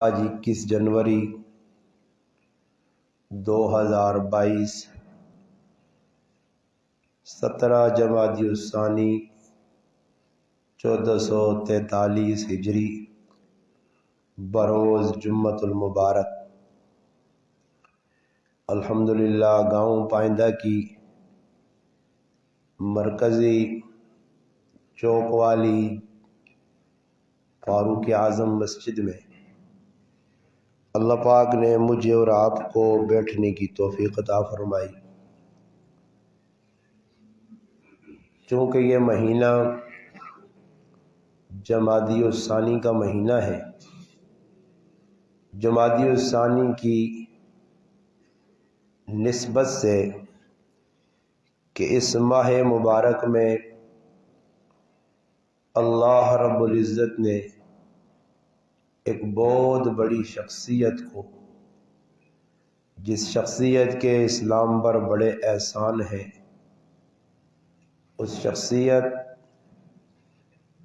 آج 21 جنوری 2022 17 جمادی الثانی 1443 ہجری بروز جمعۃ المبارک۔ الحمدللہ گاؤں پائندہ کی مرکزی چوک والی فاروق اعظم مسجد میں اللہ پاک نے مجھے اور آپ کو بیٹھنے کی توفیق عطا فرمائی۔ چونکہ یہ مہینہ جمادی الثانی کا مہینہ ہے، جمادی الثانی کی نسبت سے کہ اس ماہ مبارک میں اللہ رب العزت نے ایک بہت بڑی شخصیت کو، جس شخصیت کے اسلام پر بڑے احسان ہیں، اس شخصیت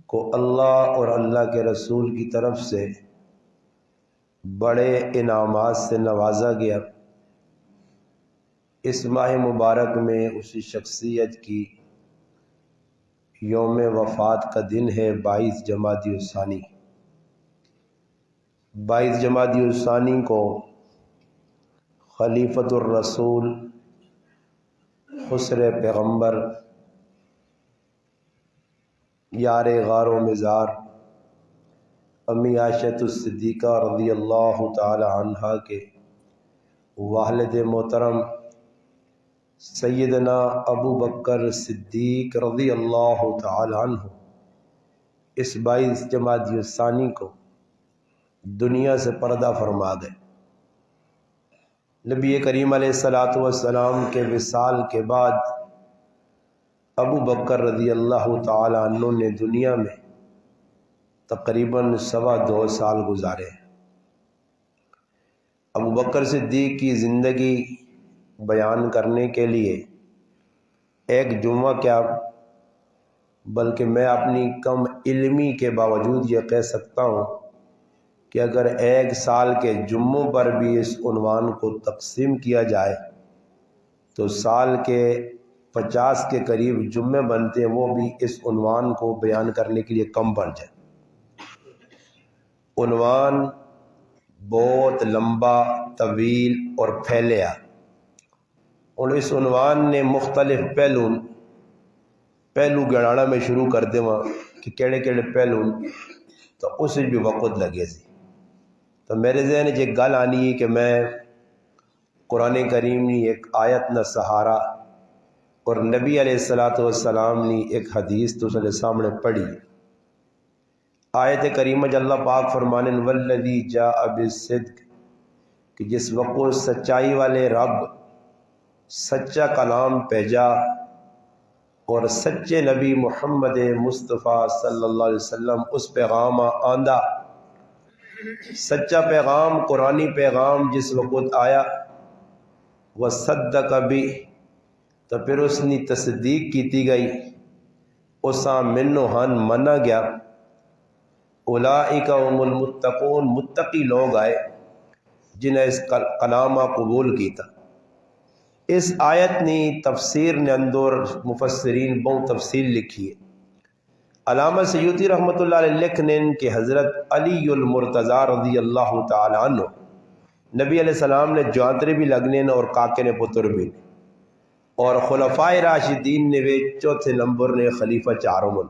کو اللہ اور اللہ کے رسول کی طرف سے بڑے انعامات سے نوازا گیا۔ اس ماہ مبارک میں اسی شخصیت کی یوم وفات کا دن ہے 22 جمادی الثانی۔ 22 جمادی الثانی کو خلیفۃ الرسول خسر پیغمبر یار غار و مزار امی عائشہ الصدیقہ رضی اللہ تعالی عنہا کے والد محترم سیدنا ابو بکر صدیق رضی اللہ تعالی عنہ اس 22 جمادی الثانی کو دنیا سے پردہ فرما گئے۔ نبی کریم علیہ الصلاۃ والسلام کے وصال کے بعد ابو بکر رضی اللہ تعالی عنہ نے دنیا میں تقریباً 2.25 سال گزارے۔ ابو بکر صدیق کی زندگی بیان کرنے کے لیے ایک جمعہ کیا بلکہ میں اپنی کم علمی کے باوجود یہ کہہ سکتا ہوں کہ اگر ایک سال کے جمعوں پر بھی اس عنوان کو تقسیم کیا جائے تو سال کے 50 کے قریب جمعے بنتے ہیں، وہ بھی اس عنوان کو بیان کرنے کے لیے کم پڑ جائے۔ عنوان بہت لمبا، طویل اور پھیلیا، اور اس عنوان نے مختلف پہلو گڑانا میں شروع کر دے کہ کیڑے کیڑے پہلو تو اس بھی وقت لگے سی۔ تو میرے ذہن یہ گل آنی ہے کہ میں قرآن کریم نے ایک آیت نہ سہارا اور نبی علیہ الصلاۃ والسلام نے ایک حدیث تو سارے سامنے پڑھی۔ آیت کریمہ جل اللہ پاک فرمانے والذی جاء بالصدق، کہ جس وقت سچائی والے رب سچا کلام بھیجا اور سچے نبی محمد مصطفیٰ صلی اللہ علیہ وسلم اس پیغام آندہ، سچا پیغام قرآنی پیغام جس وقت آیا، وصدق بھی، تو پھر اس نے تصدیق کیتی گئی، اساں منو ہن منا گیا، اولئک هم المتقون، متقی لوگ آئے جنہیں اس کلامہ قبول کیتا۔ اس آیت نے تفسیر نے اندر مفسرین بہت تفصیل لکھی ہے۔ علامہ سیوطی رحمۃ اللہ علیہ لکھنے کہ حضرت علی المرتضیٰ رضی اللہ تعالی عنہ نبی علیہ السلام نے جوانترے بھی لگنے اور کاکے نے پتر بھی، اور خلفائے راشدین نے وہ چوتھے نمبر نے خلیفہ چاروں،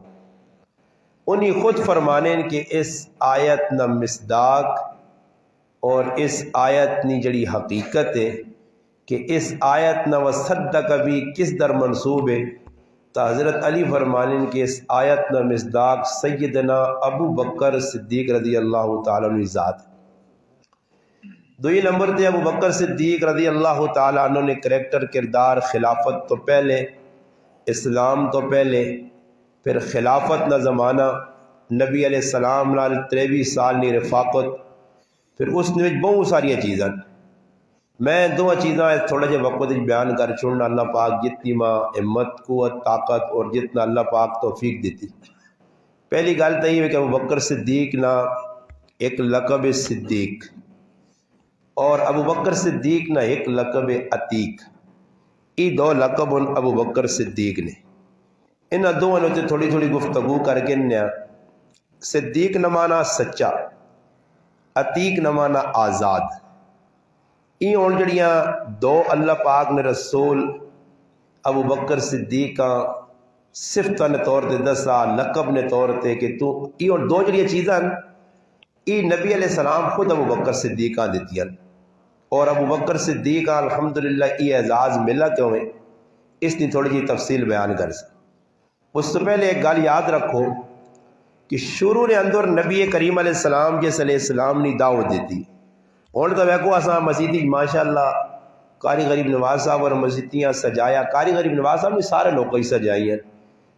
انہی خود فرمانے کہ اس آیت نہ مصداق اور اس آیت نی جڑی حقیقت ہے کہ اس آیت نہ وصدق بھی کس در منصوب ہے، تو حضرت علی فرمانے کہ اس آیت نہ مصداق سیدنا ابو بکر صدیق رضی اللہ تعالیٰ عنہ ذات۔ دوئی نمبر تے ابو بکر صدیق رضی اللہ تعالیٰ عنہ نے کریکٹر کردار خلافت تو پہلے، اسلام تو پہلے، پھر خلافت نہ زمانہ، نبی علیہ السلام 23 سال نی رفاقت، پھر اس نے بہت ساری چیزاں، میں دو چیزاں تھوڑا جہا وقت بیان کر چھوڑنا، اللہ پاک جتنی ماں ہمت قوت طاقت اور جتنا اللہ پاک توفیق دیتی۔ پہلی گل تو یہ ہے کہ ابو بکر صدیق نہ ایک لقب صدیق، اور ابو بکر صدیق نہ ایک لقب عتیق. یہ دو لقب ان ابو بکر صدیق نے. انہاں دونوں تے تھوڑی تھوڑی گفتگو کر کے نیا. صدیق نہ مانا سچا، عتیق نہ مانا آزاد. یہ ہون جڑیاں دو اللہ پاک نے رسول ابو بکر صدیق کا صفتہ نے طور تے دسا، لقب نے طور تے کہ تو یہ دو جڑیاں چیزاں یہ نبی علیہ السلام خود ابو بکر صدیق کا دیتی ہیں. اور ابو بکر صدیق کا الحمدللہ یہ اعزاز ملا کیوں ہے، اس کی تھوڑی جی تفصیل بیان کر سا. اس سے پہلے ایک گل یاد رکھو کہ شروع نے اندر نبی کریم علیہ السلام جس علیہ السلام نے دعوت دیتی. ہوں تو ویکو اساں مسجد ماشاء اللہ قاری غریب نواز صاحب اور مسجدیاں سجایا. قاری غریب نواز صاحب نے سارے لوگ ہی سجائی ہیں.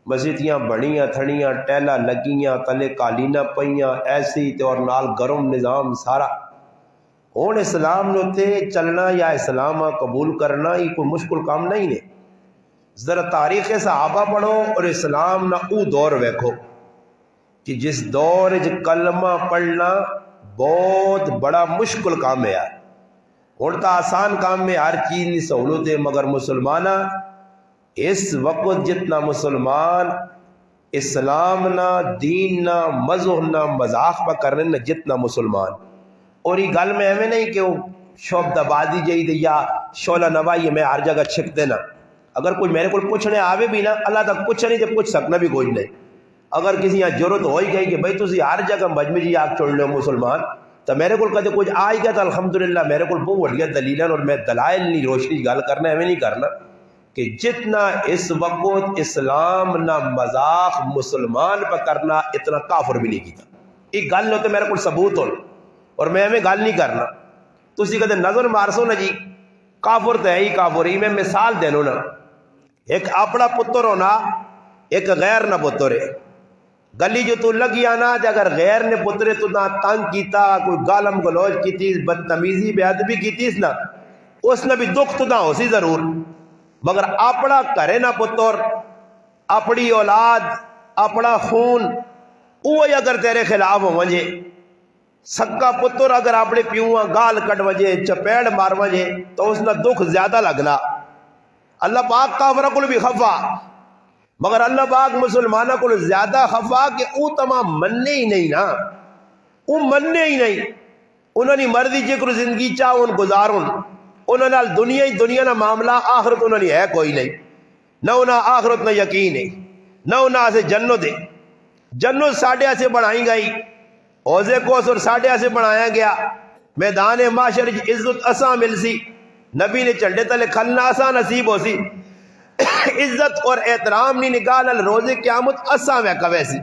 مسجدیاں بڑیاں تھڑیاں ٹیلا لگیاں تلے قالینہ پئیاں ایسی تے اور نال گرم نظام سارا. ہوں اسلام نے چلنا یا اسلام قبول کرنا یہ کوئی مشکل کام نہیں نے. ذرا تاریخ صحابہ پڑھو اور اسلام نہ او دور ویکھو کہ جس دور کلمہ پڑھنا بہت بڑا مشکل کام ہے. ہوں تو آسان کام میں ہر چیز کی سہولت ہے، مگر مسلمانہ اس وقت جتنا مسلمان اسلام نہ دین نہ مذہب نہ مذاق پہ کر رہے ہیں جتنا مسلمان. اور یہ گل میں ایویں نہیں کہ وہ شعبہ آبادی جائی یا شعلہ نوائی میں ہر جگہ چھک دینا. اگر کوئی میرے کو پوچھنے آوے بھی نا اللہ تک پوچھا نہیں تو پوچھ سکنا بھی کوئی نہیں. اگر کسی یہاں ضرورت ہو ہی گئی کہ بھائی تسی ہر جگہ مجموعی آگ چھوڑ لو مسلمان تو میرے کو کدے کچھ آئی گیا تو الحمدللہ میرے کو بہت وڈیا دلیل ہے. اور میں دلائل نہیں روشنی گل کرنا ایویں نہیں کرنا کہ جتنا اس وقت اسلام نہ مذاق مسلمان پہ کرنا اتنا کافر بھی نہیں کیتا. یہ گل ہو تو میرے کو ثبوت ہو اور میں ایویں گل نہیں کرنا. تسی کدے نظر مارسو نا جی کافر تو ہے ہی کافر ہی. میں مثال دینو نا، ایک اپنا پتر ہونا ایک غیر نہ پتر ہے. گلی جو تو لگی آنا اگر غیر نے پترے تو نہ تنگ کیتا کوئی گالم گلوچ کیتیس بدتمیزی بے ادبی کیتیس نا اس نے بھی دکھ تو نہ ہو سی ضرور، مگر اپنا کرے نہ پتر اپنی اولاد اپنا خون وہی اگر تیرے خلاف ہو وجے سکا پتر اگر اپنے پیواں گال کٹ وجے چپیڑ مار وجے تو اس نے دکھ زیادہ لگنا. اللہ پاک کافرہ کو بھی خفا، مگر اللہ پاک مسلمانہ کو زیادہ خفا کہ او تمام مننے ہی نہیں نا، او مننے ہی نہیں. انہوں نے مرضی جکر زندگی چاہ ان گزارن، انہوں نے دنیا ہی دنیا نہ معاملہ آخرت انہوں نے ہے کوئی نہیں. نہ انہوں آخرت نہ یقین ہے، نہ انہوں سے جنت ہے. جنت ساڑھے سے بڑھائی گئی، اوزے کوثر ساڑھے سے بڑھایا گیا. میدان معاشر عزت اساں مل سی، نبی نے چنڈے تلے کھلنا اساں نصیب ہو سی. عزت اور احترام نہیں نکال روزے قیامت اساں ویکا ویسی.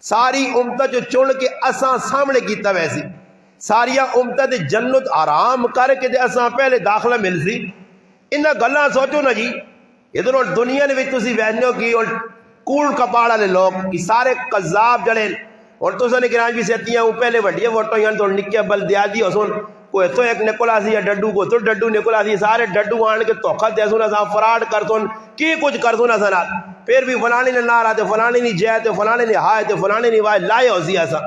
ساری امتہ جو چن کے اساں سامنے کیتا ویسی. ساریا امتہ دے جنت آرام کر کے دے اساں پہلے داخلہ مل سی. انہاں گلاں سوچو نا جی ادھر دنیا نے بھی تسی ویسنو کی اور کوڑ کپاڑا لے لوگ کی سارے قذاب جڑے اور تو نے گراج بھی سیتیاں وہ پہلے وڈیے ووٹوں یان تو نکے بلدیاتی حسن کوئی تو ایک نکولا سی یا ڈڈو کو تو ڈڈو نکولا سی سارے ڈڈو آن کے توخت دے سن اساں فراڈ کر سن کی کچھ کر سن اساں پھر بھی فلانے نے نہ رہتے فلانے نہیں جائے تے فلانے نے ہائے تے فلانے نہیں وائے لائے ہو سی اساں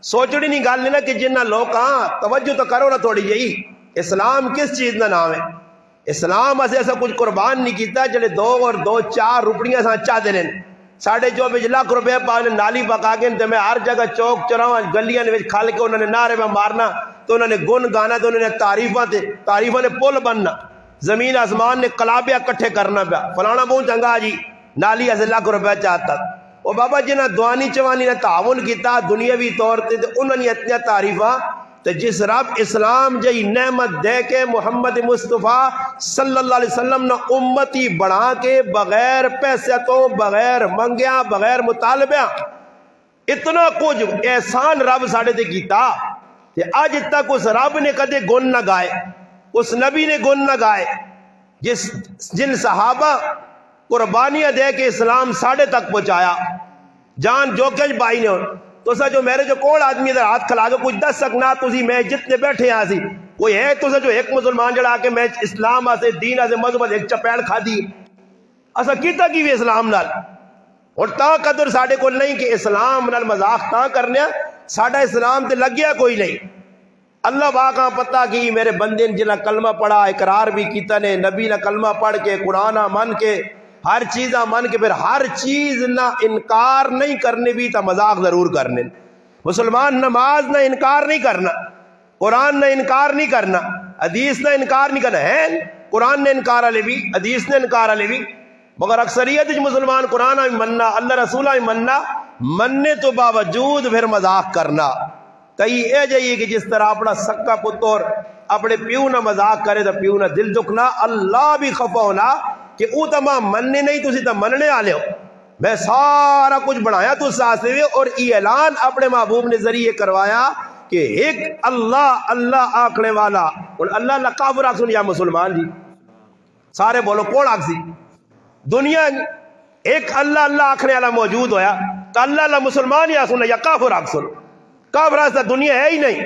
سوچڑی نہیں گل نہیں نا کہ جنہ لوگ ہاں توجہ تو کرو نا تھوڑی جی. اسلام کس چیز کا نام ہے؟ اسلام اسے ایسا کچھ قربان نہیں کیتا جڑے 2 اور 2 4 روپیاں اساں چاہتے ہیں. 24.5 لاکھ روپے پا نالی پکا کے تے میں ہر جگہ چوک چوراہاں گلیاں نے کھل کے انہوں نے نعرے میں مارنا تو انہوں نے گن گانا تو انہوں نے تعریفاں نے پل بننا زمین آسمان نے کلابیاں کٹھے کرنا پیا فلانا بہت چنگا جی نالی ایسے لاکھ روپے چاہتا. اور بابا جنہ دوانی چوانی نے تعاون کیتا دنیاوی طور تے انہوں نے اتنی تعریفاں تے جس رب اسلام جی نعمت دے کے محمد مصطفیٰ صلی اللہ علیہ وسلم نے امتی بڑھا کے بغیر پیسے تو بغیر منگیاں بغیر مطالبیاں اتنا کچھ احسان رب ساڑھے تے کیتا تے آج تک اس رب نے کدے گن نہ گائے اس نبی نے گن نہ گائے جن صحابہ قربانیاں دے کے اسلام ساڑھے تک پہنچایا جان جو کچھ بائی نے تو سا جو میرے جو کون آدمی ادھر ہاتھ کھلا کے کچھ دس سکنا تسی میں جتنے بیٹھے ہیں سی کوئی ہے تو سا جو ایک مسلمان جڑا کے میں اسلام آسے دین آسے مذہب ایک چپیڑ کھا دی اسا کیتا کی بھی اسلام نال اور تا قدر ساڑھے کو نہیں کہ اسلام نال مذاق تا کرنے ساڈا اسلام تے لگیا کوئی نہیں. اللہ واقعہ پتہ کی میرے بندے جنہ کلمہ پڑھا اقرار بھی کیتا نے نبی نے کلمہ پڑھ کے قرآن من کے ہر چیز من کے پھر ہر چیز نہ انکار نہیں کرنے بھی تا مذاق ضرور کرنے. مسلمان نماز نہ انکار نہیں کرنا, قرآن نہ انکار نہیں کرنا, حدیث نہ انکار نہیں کرنا ہے. قرآن نے انکار والے بھی حدیث نے انکار والے بھی, مگر اکثریت مسلمان قرآن بھی مننا اللہ رسولہ بھی مننا, مننے تو باوجود پھر مذاق کرنا. کئی اے جائیے کہ جس طرح اپنا سکا پتر اپنے پیو نہ مذاق کرے تو پیو نہ دل دکھنا, اللہ بھی خفا ہونا کہ او تمام مننے نہیں تسی تو مننے آلے ہو. میں سارا کچھ بڑھایا تو ساسے ہوئے اور یہ اعلان اپنے محبوب نے ذریعے کروایا کہ ایک اللہ اللہ آکھنے والا. اور اللہ اللہ کافر آکھ سن یا مسلمان جی سارے بولو کون آکھ سی دنیا ایک اللہ اللہ آکھنے والا موجود ہویا تو اللہ اللہ مسلمان یا سن یا کافر آکھ سن. کافر آکھ دنیا ہے ہی نہیں.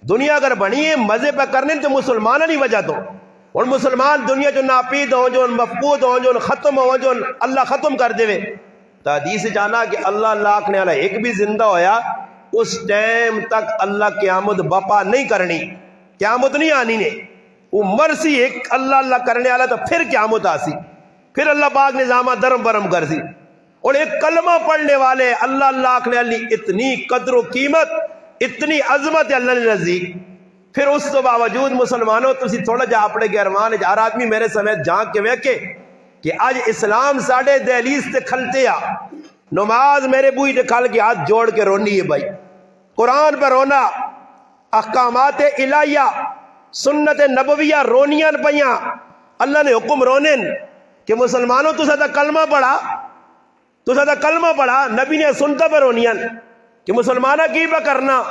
دنیا اگر بنی ہے مزے پہ کرنے تو مسلمان نہیں وجہ تو. اور مسلمان دنیا جو ناپید ہوں جو مفقود ہوں جو ختم ہوں جو اللہ ختم کر دے تو حدیث جانا کہ اللہ اللہ آکھنے والا ایک بھی زندہ ہویا اس ٹائم تک اللہ قیامت بپا نہیں کرنی, قیامت نہیں آنی نے. وہ مرسی ایک اللہ اللہ کرنے والا تو پھر قیامت آسی, پھر اللہ پاک نظامہ درم برم کر سی. اور ایک کلمہ پڑھنے والے اللہ اللہ آکھنے والی اتنی قدر و قیمت اتنی عظمت ہے اللہ نے نزدیک. پھر اس تو باوجود مسلمانوں تسی تھوڑا جا اپنے گرمان ہر آدمی میرے سمیت جھانک کے ویکے کہ آج اسلام ساڑھے دہلیز تے کھلتے آ نماز میرے بوئی تے کھل کے ہاتھ جوڑ کے رونی ہے بھائی. قرآن پر رونا, احکامات الہیہ سنت نبویہ رونیاں پیاں. اللہ نے حکم رونے کہ مسلمانوں تو سدا کلمہ پڑھا, تو سدا کلمہ پڑھا. نبی نے سنتا پر رونیاں کہ مسلمانہ کی پہ کرنا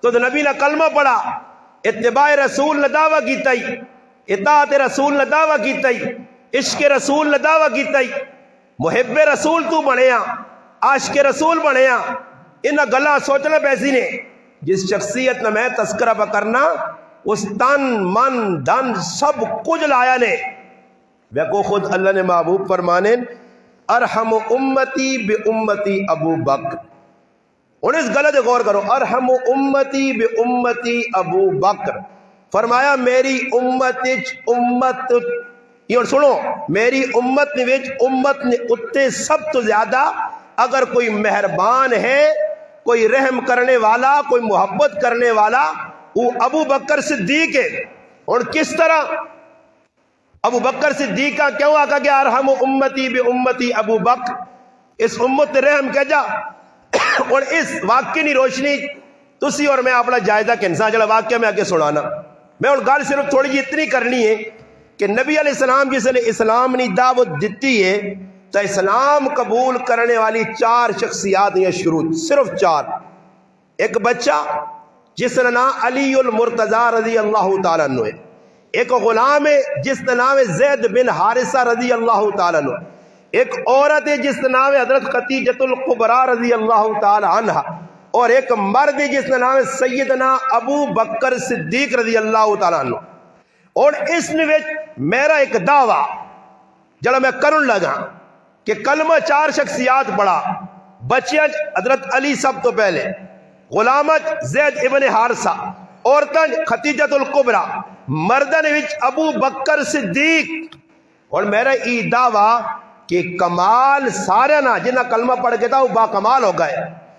تو نبی نے کلمہ پڑھا. اتباع رسول نے دعویٰ کیتا ہی, اطاعت رسول نے دعویٰ کیتا ہی, عشق رسول نے دعویٰ کیتا ہی. محب رسول تو بنیا, عاشق رسول بنیا. انہاں گلا سوچنا پیسی نے جس شخصیت نے میں تذکرہ پہ کرنا اس تن من دھن سب کچھ لایا نے. دیکھو خود اللہ نے محبوب فرمانے ارحم امتی بے امتی ابو بکر. اور اس غلط غور کرو, ارحم امتی بے امتی ابو بکر. فرمایا میری امت یہ سنو میری امت نے اتے سب تو زیادہ اگر کوئی مہربان ہے کوئی رحم کرنے والا کوئی محبت کرنے والا وہ ابو بکر صدیق ہے. اور کس طرح ابو بکر صدیق کا کیوں آقا کہ ارحم امتی بے امتی ابو بکر, اس امت رحم کہہ جا. اور اس واقعے کی روشنی تسی اور میں اپنا جائزہ کہ انسان جڑا واقعہ میں آگے سنانا. میں اور گل صرف تھوڑی جی اتنی کرنی ہے کہ نبی علیہ السلام جس نے اسلام نے دعوت دیتی ہے تو اسلام قبول کرنے والی 4 شخصیات ہیں شروع, صرف 4. ایک بچہ جس کا نام علی المرتضی رضی اللہ تعالیٰ عنہ ہے. ایک غلام ہے جس کا نام ہے زید بن حارثہ رضی اللہ تعالیٰ عنہ. ایک عورت ہے جس کا نام ہے حضرت خدیجۃ الکبریٰ رضی اللہ تعالی عنہ. اور ایک مرد ہے جس کا نام ہے سیدنا ابو بکر صدیق رضی اللہ تعالی عنہ. اور اس نے میرا ایک دعویٰ جڑا میں کرن لگا کہ کلمہ 4 شخصیات پڑھا. بچیاں حضرت علی سب تو پہلے, غلامت زید ابن حارثہ, عورتاں خدیجۃ الکبریٰ, مردن وچ ابو بکر صدیق. اور میرا ای دعویٰ کہ کمال سارے نہ جنہ کلمہ پڑھ کے تھا وہ با کمال ہو گئے,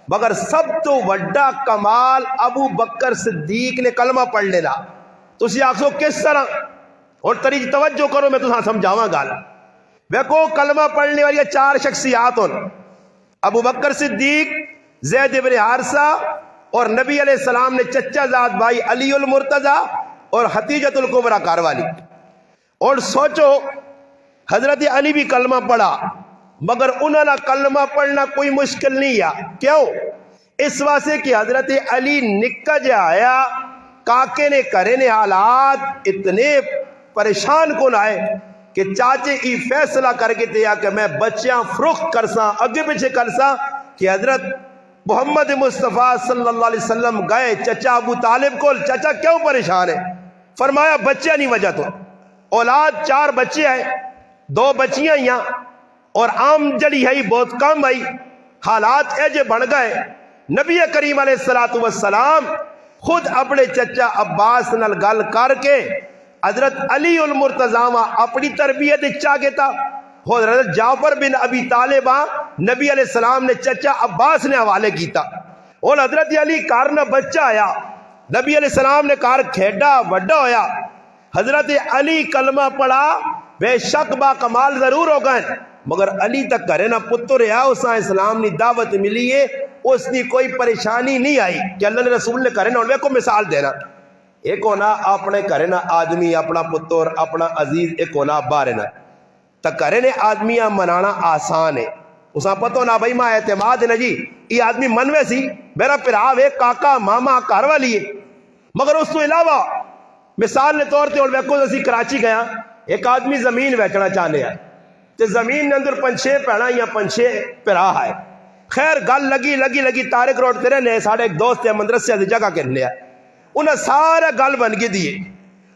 مگر سب تو بڑا کمال ابو بکر صدیق نے کلمہ پڑھ لینا. تسی آخسو کس طرح, اور طریق توجہ کرو میں تساں سمجھاواں گل. دیکھو کلمہ پڑھنے والی 4 شخصیات ہیں, ابو بکر صدیق, زید بن حارثہ اور نبی علیہ السلام نے چچا زاد بھائی علی المرتضی اور خدیجۃ الکبریٰ کار والی. اور سوچو حضرت علی بھی کلمہ پڑھا مگر انہوں نے کلمہ پڑھنا کوئی مشکل نہیں ہے. کیوں؟ اس واسطے کہ حضرت علی نکا جا آیا کاکے نے کرے نے حالات اتنے پریشان کون آئے کہ چاچے ای فیصلہ کر کے دیا کہ میں بچیاں فروخت کرساں اگے پیچھے کرساں کہ حضرت محمد مصطفیٰ صلی اللہ علیہ وسلم گئے چچا ابو طالب کو, چچا کیوں پریشان ہے؟ فرمایا بچیاں نہیں وجہ تو اولاد 4 بچے ہیں, 2 بچیاں ہیں اور عام جڑی ہے بہت کم آئی. حالات ایجے بڑھ گئے نبی کریم علیہ الصلوۃ والسلام خود اپنے چچا عباس نال گل کر کے حضرت علی المرتضی اپنی تربیت چاہے تھا، حضرت جعفر بن ابی طالب نبی علیہ السلام نے چچا عباس نے حوالے کیتا، اور حضرت علی کار نہ بچہ آیا، نبی علیہ السلام نے کار کھیڈا وڈا ہویا، حضرت علی کلمہ پڑھا، بے شک با کمال ضرور ہو گئے، مگر علی تک کرے نہ پتر ہے، اس اسلام نے دعوت ملی ہے، اس نے کوئی پریشانی نہیں آئی کہ اللہ نے رسول نے کرے نہ ان کو مثال دینا، ایک ہونا اپنے کرے نہ آدمی اپنا پتر اپنا عزیز، ایک ہونا باہر نہ تو کرے نے آدمی منانا آسان ہے، اسا پتہ نہ بھائی ماں اعتماد ہے نا جی یہ آدمی منوے سی میرا پھرا وے کاکا ماما گھر والی ہے، مگر اس تو علاوہ مثال نے طور تے اور ویکو اسی کراچی گیا، ایک آدمی زمین ویچنا چاہنے ہے تے زمین نے اندر 5-6 بھیڑاں یا 5-6 بھرا ہے، خیر گل لگی طارق روڈ تے رہنے ساڑھے ایک دوست ہے مدرسے دی جگہ کے لیا، انہیں سارا گل بن کے دیے،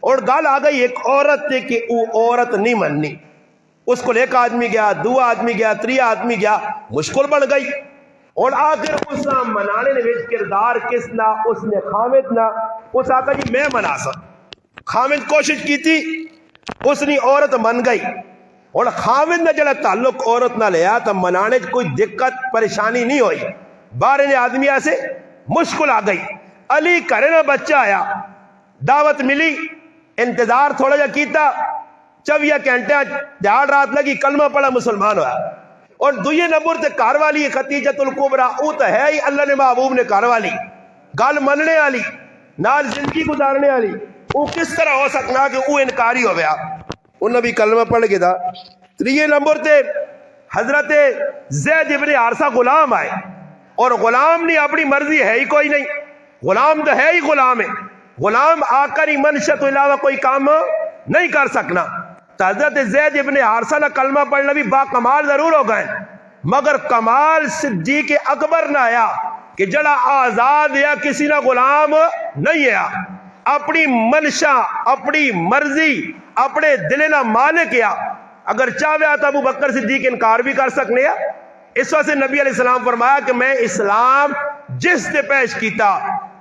اور گل آ گئی ایک عورت تے کہ وہ عورت نہیں مننی، اس کو ایک آدمی گیا، دو آدمی گیا، 3 آدمی گیا، مشکل بن گئی، اور آخر اس نے منانے نے وچ کردار کس نہ اس نے خامد نہ اس آقا جی میں منا سا، خامد کوشش کی تھی، اس نے عورت من گئی، اور خامد نے جڑا تعلق عورت نہ لیا تو منانے کوئی دقت پریشانی نہیں ہوئی، باہر نے آدمی ایسے مشکل آ گئی، علی کرے نہ بچہ آیا، دعوت ملی، انتظار تھوڑا جا کیتا، 24 گھنٹے دیہڑ رات لگی، کلمہ پڑھا مسلمان ہوا، اور دوسرے نمبر تے گھر والی خدیجۃ الکبریٰ، وہ تو ہے ہی اللہ نے محبوب نے گھر والی، گل مننے والی، نال زندگی گزارنے والی، وہ کس طرح ہو سکنا کہ وہ انکاری ہو گیا، انہیں بھی کلمہ پڑھ کے تھا۔ 3 نمبر تے حضرت زید ابن حارثہ غلام آئے، اور غلام نہیں اپنی مرضی ہے ہی کوئی نہیں، غلام تو ہے ہی غلام ہے، غلام آ کر ہی منشا تو علاوہ کوئی کام نہیں کر سکنا، تو حضرت زید ابن حارثہ نہ کلمہ پڑھنا بھی با کمال ضرور ہو گئے، مگر کمال صدیق اکبر نہ آیا کہ جڑا آزاد یا کسی نہ غلام نہیں ہے، اپنی منشا اپنی مرضی اپنے دل نہ مالک یا اگر چاہے تو ابو بکر صدیق انکار بھی کر سکنے ہیں، اس وجہ سے نبی علیہ السلام فرمایا کہ میں اسلام جس نے پیش کیتا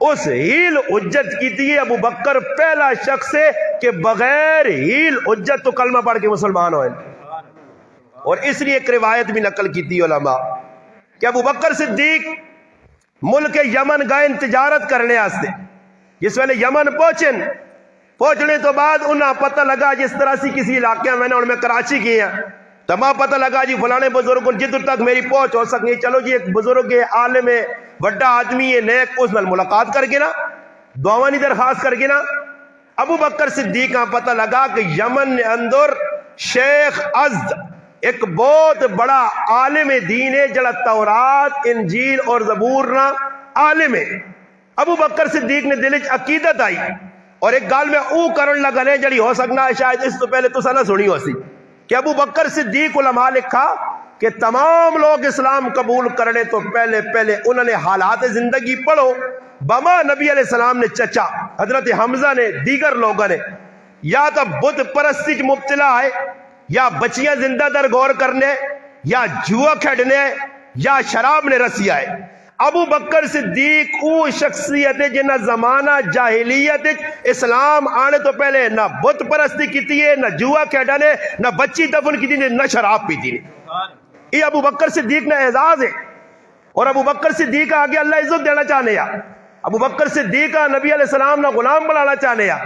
اس ہیل حجت کیتی ہے ابو بکر پہلا شخص ہے کہ بغیر ہیل حجت تو کلمہ پڑھ کے مسلمان ہوئے، اور اس لیے ایک روایت بھی نقل کیتی علماء کہ ابو بکر صدیق ملک یمن گئے تجارت کرنے آستے، جس ویلے یمن پہنچنے تو بعد انہیں پتہ لگا جس طرح سے کسی علاقے میں نے اور میں کراچی کی ہیں تمام پتہ لگا جی فلانے بزرگ جدھر تک میری پہنچ ہو سکنی، چلو جی ایک بزرگ عالم بڑا آدمی ہے نیک، اس نال ملاقات کر کے نا دعوانی درخواست کر کے نا ابو بکر صدیق کا پتہ لگا کہ یمن نے اندر شیخ ازد ایک بہت بڑا عالم دین ہے جڑا تورات انجیل اور زبور نا عالم ہے، ابو بکر صدیق نے دل وچ عقیدت آئی، اور ایک گال میں او کرن لگا نے جڑی ہو سکنا ہے شاید اس تو پہلے تو نہ سنی ہو سی کہ ابو بکر صدیق علماء لکھا کہ تمام لوگ اسلام قبول کرنے تو پہلے انہوں نے حالات زندگی پڑھو، بما نبی علیہ السلام نے چچا حضرت حمزہ نے دیگر لوگوں نے یا تو بت پرستی چ مبتلا ہے، یا بچیاں زندہ در غور کرنے، یا جوا کھیڈنے، یا شراب نے رسی آئے، ابو بکر صدیق او شخصیت جنہ زمانہ جاہلیت اسلام آنے تو پہلے نہ بت پرستی کیتی ہے، نہ جوا کھیڈا نے، نہ بچی دفن کیتی نے، نہ شراب پیتی نے، یہ ابو بکر صدیق نے اعزاز ہے، اور ابو بکر صدیق آگے اللہ عزت دینا چاہنے یا ابو بکر صدیق نبی علیہ السلام نہ غلام بنانا چاہنے یا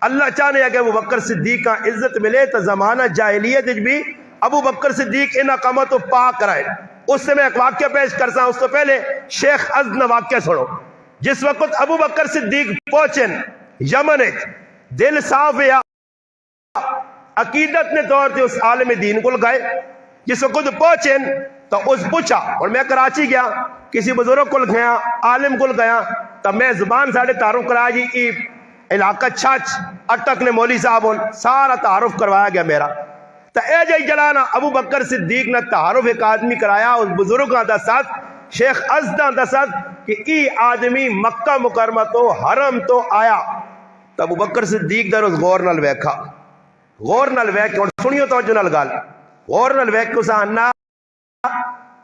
اللہ چاہنے یا کہ ابو بکر صدیق کا عزت ملے تو زمانہ جاہلیت بھی ابو بکر صدیق انہا کما تو پاک کرائے۔ اس سے میں ایک واقعہ پیش کرتا ہوں، اس تو پہلے شیخ ازد نے واقعہ سنو، جس وقت ابو بکر صدیق پہنچن یمن دل صاف یا عقیدت نے طور تے اس عالم دین کو گئے، جس وقت پہنچن تو اس پوچھا، اور میں کراچی گیا کسی بزرگ کو گیا عالم کو گیا تو میں زبان ساڑھے تعارف کرایا جی ای علاقہ چھاچ اٹک نے مولوی صاحب سارا تعارف کروایا گیا میرا، تو اے جائی جلانا ابو بکر صدیق نے تعارف ایک آدمی کرایا اس بزرگ کا دسات شیخ ازدہ دسات کہ ای آدمی مکہ مکرمہ تو حرم تو آیا، تو ابو بکر صدیق در اس غور نال ویکھا، غور نال ویکھ اور سنیو توجہ نال گال غور نال ویکھ اسا انا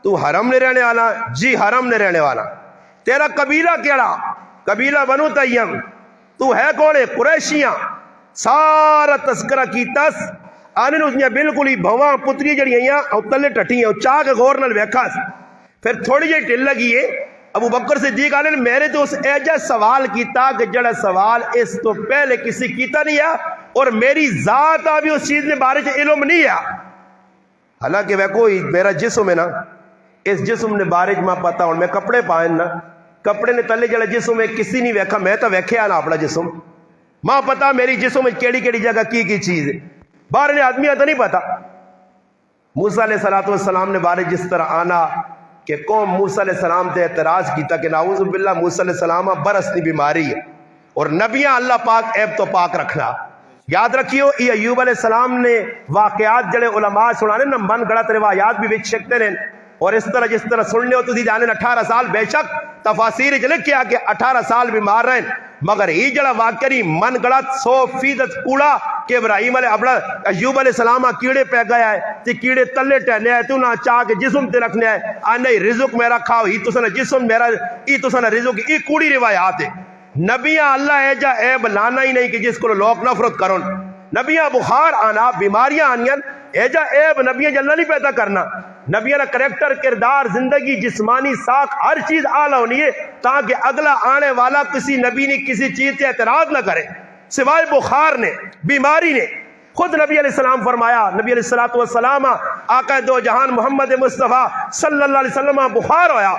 تو حرم نے رہنے والا، جی حرم نے رہنے والا، تیرا قبیلہ کیڑا؟ قبیلہ بنو تیم. تو ہے کونے؟ قریشیاں. سارا تذکرہ کیتاس. آنے نے اس بالکل ہی بھواں پتری جڑی ہیں او تلے ٹٹی ہیں چاہ کے غور نال ویکھا. پھر تھوڑی جی ٹل لگی ہے. ابو بکر صدیق آنے نے میرے تو اس ایجا سوال کیتا کہ جڑا سوال اس تو پہلے کسی کیتا نہیں ہے اور میری ذات بھی اس چیز نے بارے سے علم نہیں ہے. حالانکہ وہ کوئی میرا جسم ہے نا, اس جسم نے بارے میں پتا ہوں. میں کپڑے پائیں نا, کپڑے نے تلے جڑا جسم ہے کسی نہیں ویکھا, میں تو ویکھیا نا اپنا جسم. ماں پتا میری جسم کیڑی کیڑی جگہ کی چیز ہے, باہر نے آدمی تو نہیں پتا. موسیٰ علیہ السلام نے بارے جس طرح آنا کہ قوم موسیٰ علیہ السلام تے اعتراض کیتا کہ نعوذ باللہ موسیٰ علیہ السلام برسنی بیماری ہے اور نبیاں اللہ پاک عیب تو پاک رکھنا. یاد رکھیو یہ ایوب علیہ السلام نے واقعات جڑے علماء سنانے نا من گڑت روایات بھی وچ شکتے ہیں, اور اس طرح جس طرح سن لے ہو تو دی جانے 18 سال بے شک تفاسیر چ لکھیا کہ 18 سال بیمار رہے, مگر یہ جڑا واقعی من گڑت 100% کوڑا کہ ابراہیم علیہ اپنا ایوب علیہ السلام کیڑے پہ گیا ہے تے کیڑے تلے ٹہنے آئے تو نہ چاہ کے جسم تے رکھنے آئے آنے رزق میرا کھاؤ ہی تساں جسم میرا ای تساں رزق ای کوڑی روایات ہے. نبیاں اللہ ایجا عیب لانا ہی نہیں کہ جس کو لوگ نفرت کرن. نبیاں بخار آنا بیماریاں آنیاں ایجا عیب نبیاں جلنا نہیں پیدا کرنا. نبیاں کا کریکٹر کردار زندگی جسمانی ساکھ ہر چیز اعلیٰ ہونی ہے تاکہ اگلا آنے والا کسی نبی نے کسی چیز سے اعتراض نہ کرے سوائے بخار نے بیماری نے. خود نبی علیہ السلام فرمایا, نبی علیہ السلام آقا دو جہان محمد مصطفیٰ صلی اللہ علیہ وسلم بخار ہویا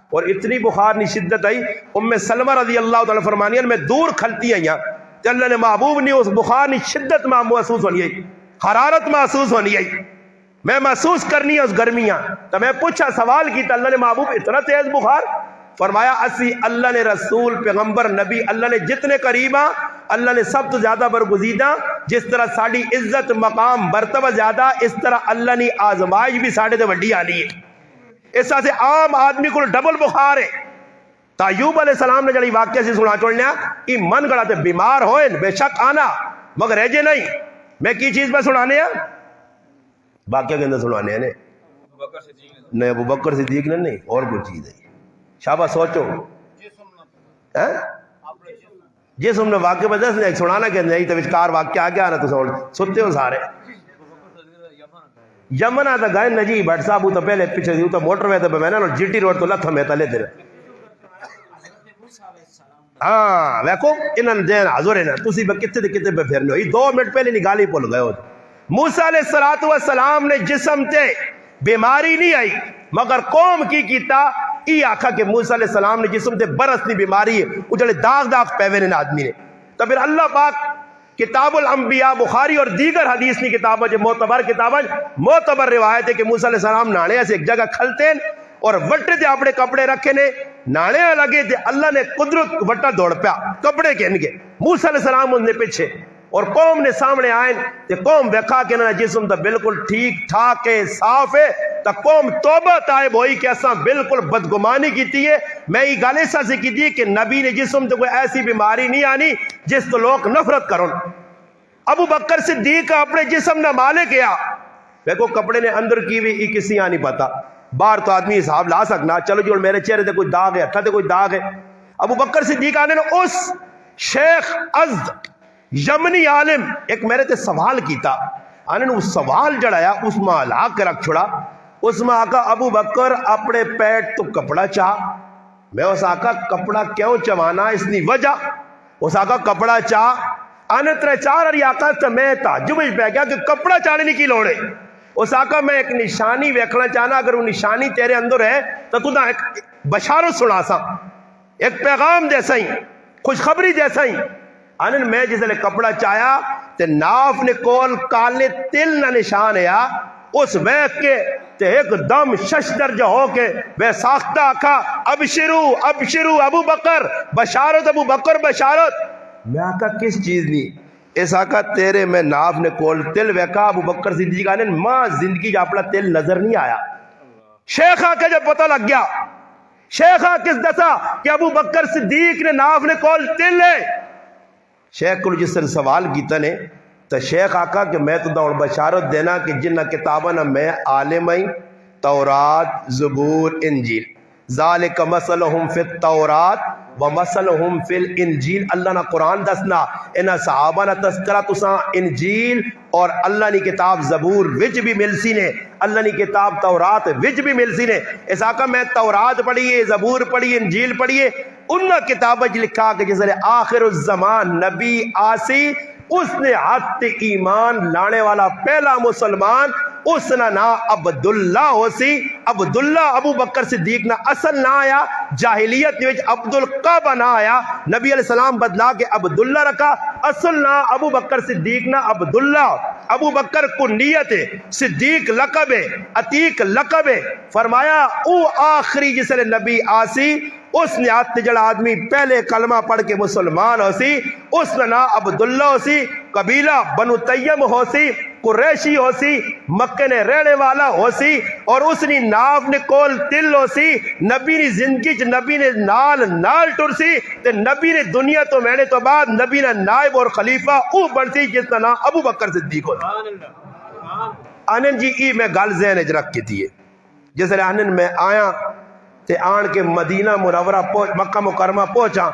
اور اتنی بخار نی شدت آئی ام سلمہ رضی اللہ تعالی فرمانی میں دور کھلتی ہیں کہ اللہ نے محبوب نے اس بخار نی شدت میں محسوس ہونی ہے, حرارت محسوس ہونی ہے, میں محسوس کرنی ہے اس گرمیاں. تو میں پوچھا سوال کی تو اللہ نے محبوب اتنا تیز بخار؟ فرمایا اسی اللہ نے رسول پیغمبر نبی اللہ نے جتنے قریب اللہ نے سب تو زیادہ برگزیدہ. جس طرح ساڑی عزت مقام مرتبہ زیادہ اس طرح اللہ نے آزمائش بھی ساڑے دے وڈی آنی ہے. اس طرح سے عام آدمی کو ڈبل بخار ہے. تا ایوب علیہ السلام نے جڑی واقعہ سے سنا چھوڑنا ای من گڑا تے بیمار ہوئے بے شک آنا مگر ایجے نہیں. میں کی چیز پہ سنانے ہیں واقعہ کے اندر سنانے ہیں نہیں ابو بکر صدیق نے نہیں اور کوئی چیز ہے. شابہ سوچو جسم نے واقعہ بدس نے ایک سنانا کہ نہیں تو وچکار واقعہ آ گیا نا تو سنتے ہو سارے. یمنا تا گئے نجی بٹ صاحب تو پہلے پیچھے دیو تو موٹر وے تو میں نا جی ٹی روڈ تو لتھ میں تلے دے ہاں ویکھو انہاں دین حاضر ہے نا تسی کتے تے کتے پہ پھرنے ہو 2 منٹ پہلے نگالی بھول گئے ہو. موسیٰ علیہ السلام نے جسم تے بیماری نہیں آئی مگر قوم کی کیتا ای آکھا کہ موسیٰ علیہ السلام نے جسم تے برس نہیں بیماری ہے اجڑے داغ پیوے نے آدمی نے. تو پھر اللہ پاک کتاب الانبیاء بخاری اور دیگر حدیث کی کتابیں جو معتبر روایت ہے کہ موسیٰ علیہ السلام نانے سے ایک جگہ کھلتے ہیں اور وٹے تے اپنے کپڑے رکھے نے نانے لگے تے اللہ نے قدرت وٹا دوڑ پیا کپڑے کے انگے موسیٰ علیہ السلام ان نے پیچھے اور قوم نے سامنے آئیں تے قوم ویکھا کہ انہاں جسم تا بالکل ٹھیک ٹھاک ہے صاف ہے تا قوم توبہ طائب ہوئی کہ اساں بالکل بدگمانی کیتی ہے. میں یہ گل ایسا سے کی تھی کہ نبی نے جسم تے کوئی ایسی بیماری نہیں آنی جس تو لوگ نفرت کرن. ابو بکر صدیق اپنے جسم نہ مالے کیا دیکھو کپڑے نے اندر کی بھی کسی نہیں پتا باہر تو آدمی حساب لا سکنا چلو جو میرے چہرے تے کوئی داغ ہے ہتھا تے کوئی داغ ہے. ابو بکر صدیق آنے نے اس شیخ ازد یمنی عالم ایک میرے تے سوال کیتا آنے نے اس سوال جڑایا اس میں ہلا کے رکھ چھڑا. اس میں آقا ابو بکر اپنے پیٹ تو کپڑا چاہ. میں اس آقا کپڑا کیوں چوانا اس نے وجہ اس آقا کپڑا چاہ آنے ترے چار اری آقا تو میں تعجب پہ گیا کہ کپڑا چاہنے نہیں کی لوڑے. اس آقا میں ایک نشانی ویکھنا چاہنا اگر وہ نشانی تیرے اندر ہے تو تو ایک بشارت سنا سا ایک پیغام جیسا ہی خوشخبری جیسا ہی. آنے میں جس لئے کپڑا چاہیا تے ناف نے کول کالے تل نہ نشان ہے اس ویک کے تے ایک دم شش درجہ ہو کے بے ساختہ آکھا ابشرو ابو بکر بشارت ابو بکر بشارت. میں آکھا کس چیز نہیں اس آکھا تیرے میں ناف نے کول تل ویکا ابو بکر صدیق آنے ماں زندگی جا اپنا تل نظر نہیں آیا. شیخ آکھا جب پتہ لگ گیا شیخ کس دسا کہ ابو بکر صدیق نے ناف نے کول تل ہے. شیخ کو جس نے سوال کیتا نے تو شیخ آقا کہ میں تو دوڑ بشارت دینا کہ جنہ کتاباں میں عالم ہی تورات زبور انجیل ذالک مثلہم فی التورات ومثلہم فی الانجیل. اللہ نا قرآن دسنا انہا صحابہ نا تذکرہ تساں انجیل اور اللہ نی کتاب زبور وچ بھی ملسی نے، اللہ نی کتاب تورات وچ بھی ملسی نے. اس آقا میں تورات پڑھیے، زبور پڑھیے، انجیل پڑھیے، انہاں کتاب وچ لکھا کہ جس لئے آخر الزمان نبی آسی، اس نے حد ایمان لانے والا پہلا مسلمان، اس نا نا عبداللہ ہو سی. عبداللہ ابو بکر صدیق نا اصل نہ آیا، جاہلیت وچ عبد القعبہ نہ آیا، نبی علیہ السلام بدلا کے عبداللہ رکھا. اصل نا ابو بکر صدیق نا عبداللہ، ابو بکر کنیت ہے، صدیق لقب ہے، عتیق لقب ہے. فرمایا او آخری جس نے نبی آسی، اس نے آتے جڑا آدمی پہلے کلمہ پڑھ کے مسلمان ہو سی، اس نے نا عبداللہ ہو سی، قبیلہ بنو تیم ہو سی، قریشی ہو سی، مکہ نے رہنے والا ہو سی، اور اس نے ناف نے کول تل ہو سی. نبی نے زندگی چ نبی نے نال ٹر سی، تے نبی نے دنیا تو مینے تو بعد نبی نے نائب اور خلیفہ او بن سی جس کا نام ابو بکر صدیق ہوتا. آنن جی ای میں گل ذہن وچ رکھ کے تھی جس لئے آنن میں آیا تے آن کے مدینہ منورہ مکہ مکرمہ پہنچا،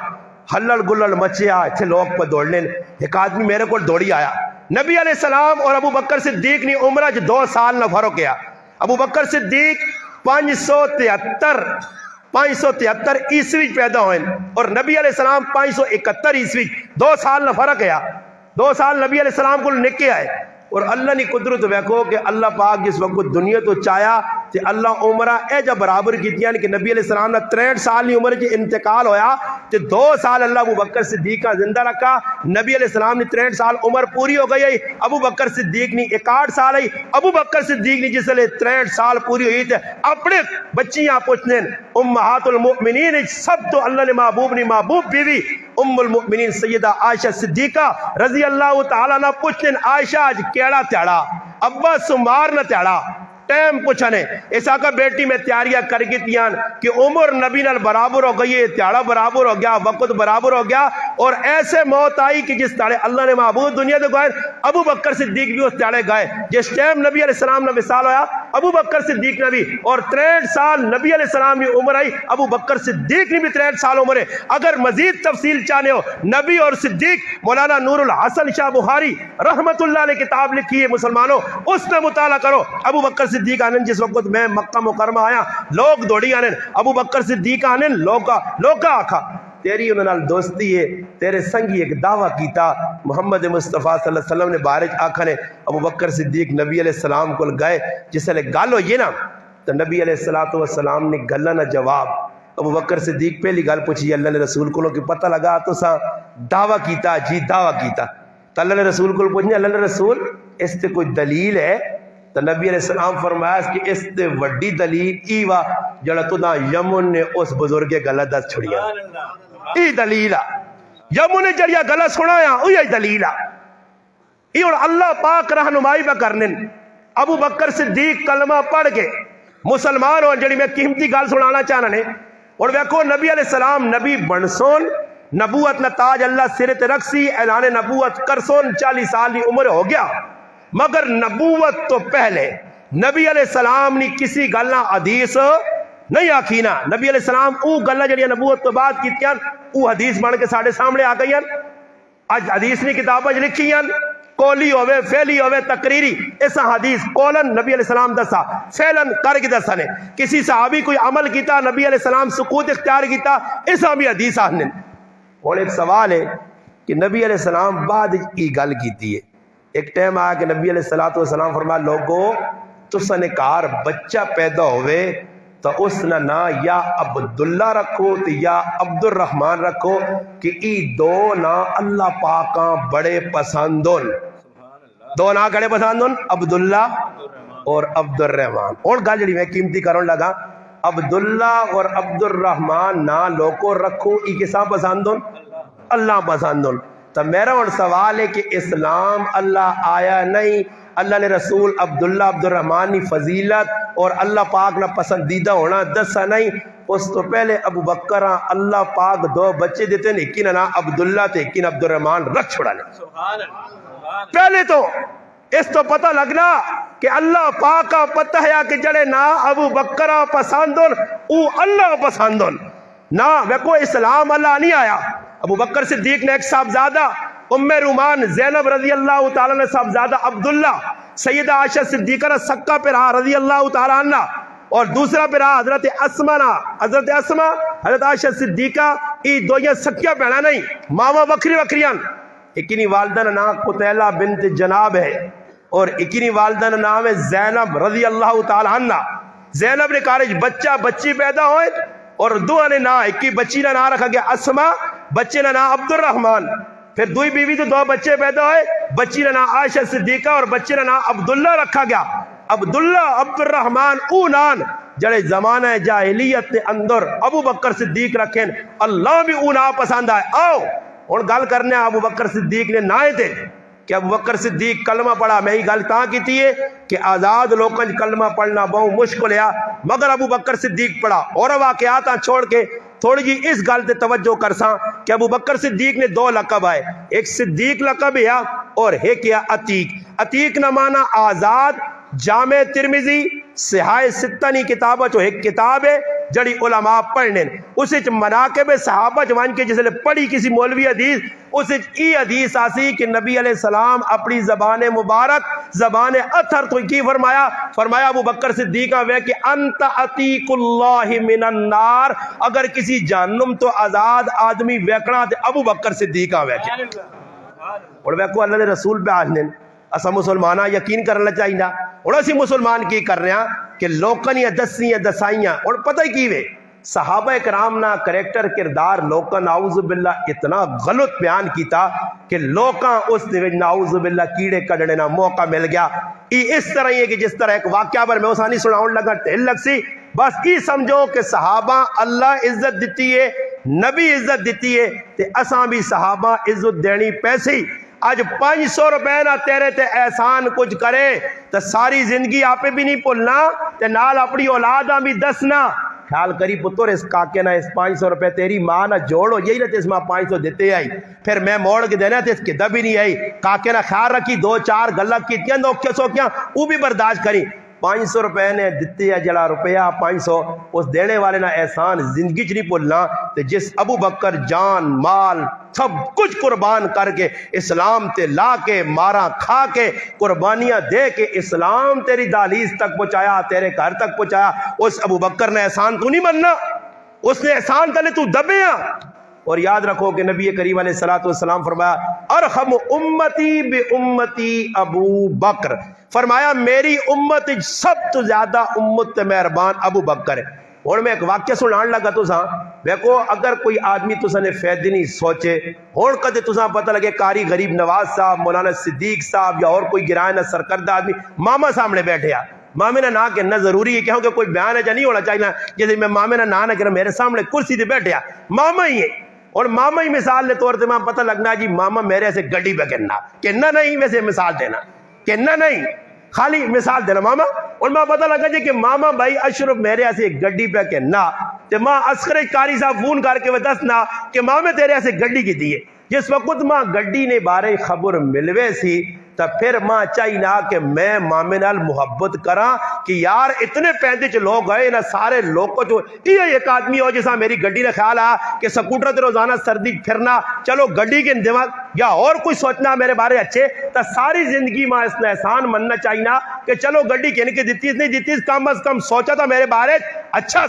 ہلڑ گلڑ مچیا، اتھے لوگ پہ دوڑ لیں. ایک آدمی میرے کو دوڑی آیا، نبی علیہ السلام اور ابو بکر صدیق نے عمرہ 2 سال نہ فرق کیا. ابو بکر صدیق 573 عیسوی پیدا ہوئے اور نبی علیہ السلام 571 عیسوی، 2 سال نہ فرق کیا. 2 سال نبی علیہ السلام کو نکے آئے. اور اللہ نے قدرت ویکھو کہ اللہ پاک جس وقت دنیا تو چاہیا تے اللہ عمرہ اے جا برابر کیتیاں کہ نبی علیہ السلام نے 63 سال کی عمر کے انتقال ہویا تے 2 سال اللہ ابو بکر صدیق کا زندہ رکھا. نبی علیہ السلام نے 63 سال عمر پوری ہو گئی ہے، ابو بکر صدیق نے 61 سال ہے. ابو بکر صدیق نے جس لئے 63 سال پوری ہوئی تھے اپنے بچیاں پوچھنے امہات المؤمنین سب تو اللہ نے محبوب نے محبوب بیوی ام المؤمنین سیدہ عائشہ صدیقہ رضی اللہ تعالیٰ نہ پوچھنے عائشہ آج کیڑا تیڑا ابا سمار نہ تیڑا ٹائم پوچھنے ایسا کا بیٹی میں تیاریاں کر گی تیاں کہ عمر نبی نال برابر ہو گئی ہے، تیارہ برابر ہو گیا، وقت برابر ہو گیا، اور ایسے موت آئی کہ جس تاڑے اللہ نے محبوب دنیا دے گئے. ابو بکر صدیق بھی اس تاڑے گئے جس ٹائم نبی علیہ السلام نے وصال ہویا ابو بکر صدیق نے بھی، اور 63 سال نبی علیہ السلام کی عمر آئی، ابو بکر صدیق نے بھی 63 سال عمر ہے. اگر مزید تفصیل چاہنے ہو نبی اور صدیق مولانا نور الحسن شاہ بخاری رحمت اللہ نے کتاب لکھی ہے مسلمانوں، اس میں مطالعہ کرو. ابو بکر صدیق آنن جس وقت میں مکہ مکرمہ آیا لوگ دوڑی آنن ابو بکر صدیق آنن لوکا آکھا تیری انہوں نال دوستی ہے، تیرے سنگی ایک دعویٰ کیتا محمد مصطفیٰ صلی اللہ علیہ وسلم نے بارج آکھا نے. ابو بکر صدیق نبی علیہ السلام کو گئے جس نے گل ہو یہ نا تو نبی علیہ السلام نے گلہ نہ جواب. ابو بکر صدیق پہلی گل پوچھی اللہ نے رسول کو کہ پتہ لگا تو سا دعویٰ کیتا جی دعویٰ کیتا تو اللہ نے رسول کو پوچھنے اللہ نے رسول اس تے کوئی دلیل ہے تو نبی علیہ السلام فرمایا کہ اس تے وڈی دلیل ایوا جڑا تو دا یمن نے اس بزرگ غلط دس چھڑیا ای دلیلہ یمن نے جڑیا غلط سنایا اوہی دلیلہ ای اور اللہ پاک رہنمائی پہ کرنے. ابو بکر صدیق کلمہ پڑھ کے مسلمان ہو جڑی میں قیمتی گل سنانا چاہنا نے. اور ویکھو نبی علیہ السلام نبی بنسون نبوت نہ تاج اللہ سرت رکھسی اعلان نبوت کرسون 40 سال کی عمر ہو گیا، مگر نبوت تو پہلے نبی علیہ السلام نے کسی گلنا حدیث نہیں آکھی نا. نبی علیہ السلام او گلنا جڑی نبوت تو بعد کیتیاں او حدیث بن کے ساڑھے سامنے آ گئی. آج حدیث نے کتابیں لکھی ہیں کولی ہوئے فیلی ہوئے تقریری. ایسا حدیث قولن نبی علیہ السلام دسا فیلن کر کے دسا نے. کسی صحابی کوئی عمل کیتا نبی علیہ السلام سکوت اختیار کیتا ایسا بھی حدیث آنے. اور ایک سوال ہے کہ نبی علیہ السلام بعد کی گل کیتی ہے. ایک ٹائم آیا کہ نبی علیہ السلام فرمایا لوگو تو سنکار بچہ پیدا ہوئے تو اس نا یا عبداللہ رکھو تو یا عبد الرحمن رکھو کہ ای دو نا اللہ پاکاں بڑے پسندن. دو نا کڑے پسندن عبداللہ اور عبد الرحمن. اور گل جڑی میں قیمتی کرن لگا عبداللہ اور عبد الرحمن نا لوگو رکھو ای کسا پسندن اللہ پسندن. تو میرا اور سوال ہے کہ اسلام اللہ آیا نہیں، اللہ نے رسول عبداللہ عبد الرحمن کی فضیلت اور اللہ پاک نہ پسندیدہ ہونا دسا نہیں. اس تو پہلے ابو بکر اللہ پاک 2 بچے دیتے ہیں، ایک نا عبداللہ تے ایک عبد الرحمن رکھ چھوڑا لے. پہلے تو اس تو پتہ لگنا کہ اللہ پاک کا پتہ ہے کہ جڑے نا ابو بکر پسندن او اللہ پسندن نا ویکو اسلام اللہ نہیں آیا. ابو بکر صدیق نے ایک صاحبزادہ ام رومان زینب رضی اللہ تعالیٰ نے صاحبزادہ عبداللہ سیدہ عائشہ صدیقہ نے سکا پرا رضی اللہ تعالیٰ عنہ اور دوسرا پرا حضرت اسما حضرت عائشہ صدیقہ ای دو یہ سکیا پہنا نہیں ماما بکری بکریان. اکنی والدہ کا نام قتیلہ بنت جناب ہے اور اکنی والدہ کا نام ہے زینب رضی اللہ تعالی عنہ. زینب نے کہا بچہ بچی پیدا ہوئے اور دو نے نا ایک بچی کا نام رکھا گیا اسما, بچے کا نام عبد الرحمن. پھر دوئی بیوی تو دو بچے پیدا ہوئے, بچی کا نام عائشہ صدیقہ اور بچے کا نام عبداللہ رکھا گیا. عبداللہ عبد الرحمن او نان جڑے زمانہ جاہلیت کے اندر ابو بکر صدیق رکھیں اللہ بھی او نا پسند آئے. آؤ اور گل کرنے ابو بکر صدیق نے نائے تھے کہ ابو بکر صدیق کلمہ پڑھا. میں ہی گل تاں کی تھی کہ آزاد لوگوں کلمہ پڑھنا بہت مشکل ہے مگر ابو بکر صدیق پڑھا. اور واقعات چھوڑ کے تھوڑی جی اس گل تے توجہ کرساں کہ ابو بکر صدیق نے دو لقب آئے, ایک صدیق لقب ہے اور ایک ہے عتیق. عتیق نہ مانا آزاد. جامع ترمذی صحاح ستہ کتاب جو ایک کتاب ہے جڑی علماء پڑھنے اس مناقب صحابہ جوان کے جس نے پڑھی کسی مولوی حدیث اس ای حدیث آسی کہ نبی علیہ السلام اپنی زبان مبارک زبان اتھر تو کی فرمایا ابو بکر صدیق وے کہ انت عتیق اللہ من النار. اگر کسی جہنم تو آزاد آدمی ویکھنا تے ابو بکر صدیق وے اور ویکھو اللہ دے رسول پہ آجنے اسا مسلمانہ یقین کرنا چاہیے اور اسی مسلمان کی کر رہے ہیں کہ لوکن یا دسیاں دسائیاں. اور پتہ ہی کی وے صحابہ کرام نا کریکٹر کردار لوکاں نعوذ باللہ اتنا غلط بیان کیتا کہ لوکاں اس دے نعوذ باللہ کیڑے کڈنے نا موقع مل گیا. اس طرح ہی ہے کہ جس طرح ایک واقعہ پر میں اسانی سناؤں لگا ٹھل لگ سی بس یہ سمجھو کہ صحابہ اللہ عزت دیتی ہے نبی عزت دیتی ہے تے اساں بھی صحابہ عزت دینی پیسی. آج 500 روپے نہ تیرے تے احسان کچھ کرے تو ساری زندگی آپ بھی نہیں بھولنا تے نال اپنی اولاداں بھی دسنا. خیال کری پتر اس کاکے نہ اس 500 روپے تیری ماں نہ جوڑو یہی نہ اس ماں 500 دیتے آئی پھر میں موڑ کے دینا تے اس کے دبی نہیں آئی. کاکے نہ خیال رکھی 2-4 گلہ کیتیاں نوکے سوکیاں وہ بھی برداشت کری. 500 روپے نے دیتے ہے جڑا روپیہ 500 اس دینے والے نہ احسان زندگی چ نہیں بھولنا. تے جس ابو بکر جان مال سب کچھ قربان کر کے اسلام تے لا کے مارا کھا کے قربانیاں دے کے اسلام تیری دہلیز تک پہنچایا تیرے گھر تک پہنچایا, اس ابو بکر نے احسان تو نہیں مننا, اس نے احسان تلے تو دبے ہیں. اور یاد رکھو کہ نبی کریم علیہ الصلوۃ والسلام فرمایا ارحم امتی بے امتی ابو بکر, فرمایا میری امت سب تو زیادہ امت مہربان ابو بکر ہے. اور میں ایک واقعہ سنان لگا تو ساں دیکھو اگر کوئی آدمی تو نے فائدے نہیں سوچے ہون کدے تو پتہ لگے قاری غریب نواز صاحب مولانا صدیق صاحب یا اور کوئی گرائے نہ سرکردہ آدمی ماما سامنے بیٹھے آ مامے نہ نہ کہنا ضروری ہے کہ کوئی بیان ہے جا نہیں ہونا چاہیے جیسے میں مامے نہ کہنا میرے سامنے کرسی تے بیٹھے آ ماما ہی ہے اور ماما ہی مثال لے طور سے میں پتہ لگنا جی ماما میرے سے گڈی پہ کہنا نہیں ویسے مثال دینا کہنا نہیں خالی مثال دینا ماما. اور ماں پتہ لگا جی کہ ماما بھائی اشرف میرے ایسے گڈی پہ کہنا تے ماں عسکر قاری صاحب فون کر کے وہ دسنا کہ ماں میں تیرے ایسے گڈی کی دیئے. جس وقت ماں گڈی نے بارے خبر ملوے سی تو پھر ماں چاہیے نا کہ میں مامے نال محبت کراں کہ یار اتنے پیندے چ لوگ گئے نا سارے لوگ کو جو یہ ایک آدمی ہو جیسا میری گڈی نے خیال آ کہ سکوٹر تے روزانہ سردی پھرنا چلو گڈی کے دماغ یا اور کوئی سوچنا میرے بارے اچھے تو ساری زندگی ماں اس نے احسان مننا چاہیے نا کہ چلو گڈی کہنے کے دیتی نہیں دیتی کم از کم سوچا تھا میرے بارے اچھا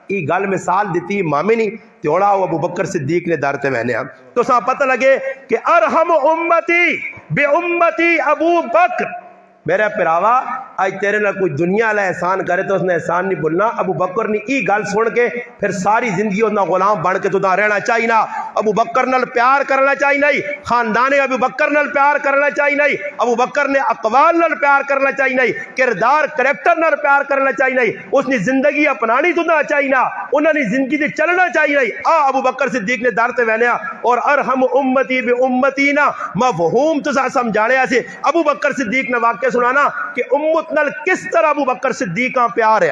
ای گل مثال دیتی مامی نہیں تیوڑا ابو بکر صدیق نے دارتے بہنے ہم تو ساں پتہ لگے کہ ارحم امتی بے امتی ابو بکر. میرے پراوا آج تیرے نہ کوئی دنیا والا احسان کرے تو اس نے احسان نہیں بھولنا. ابو بکر نے ای گل سن کے پھر ساری زندگی اس غلام بن کے تو رہنا چاہیے نا. ابو بکر نال پیار کرنا چاہیے نہیں, خاندان ابو بکر نال پیار کرنا چاہیے نہیں, ابو بکر نے اقوال نال پیار کرنا چاہیے نہیں, کردار کریکٹر نال پیار کرنا چاہیے نہیں, اس نے زندگی اپنانی تو نہ چاہیے نا, انہوں نے زندگی تے چلنا چاہیے نہیں. ابو بکر صدیق نے دارتے وینیا اور ارحم امتی بے امتی نا مفہوم تو سمجھانے ایسے ابو بکر صدیق نے واقعہ سنانا کہ امت نال کس طرح ابو بکر صدیق کا پیار ہے.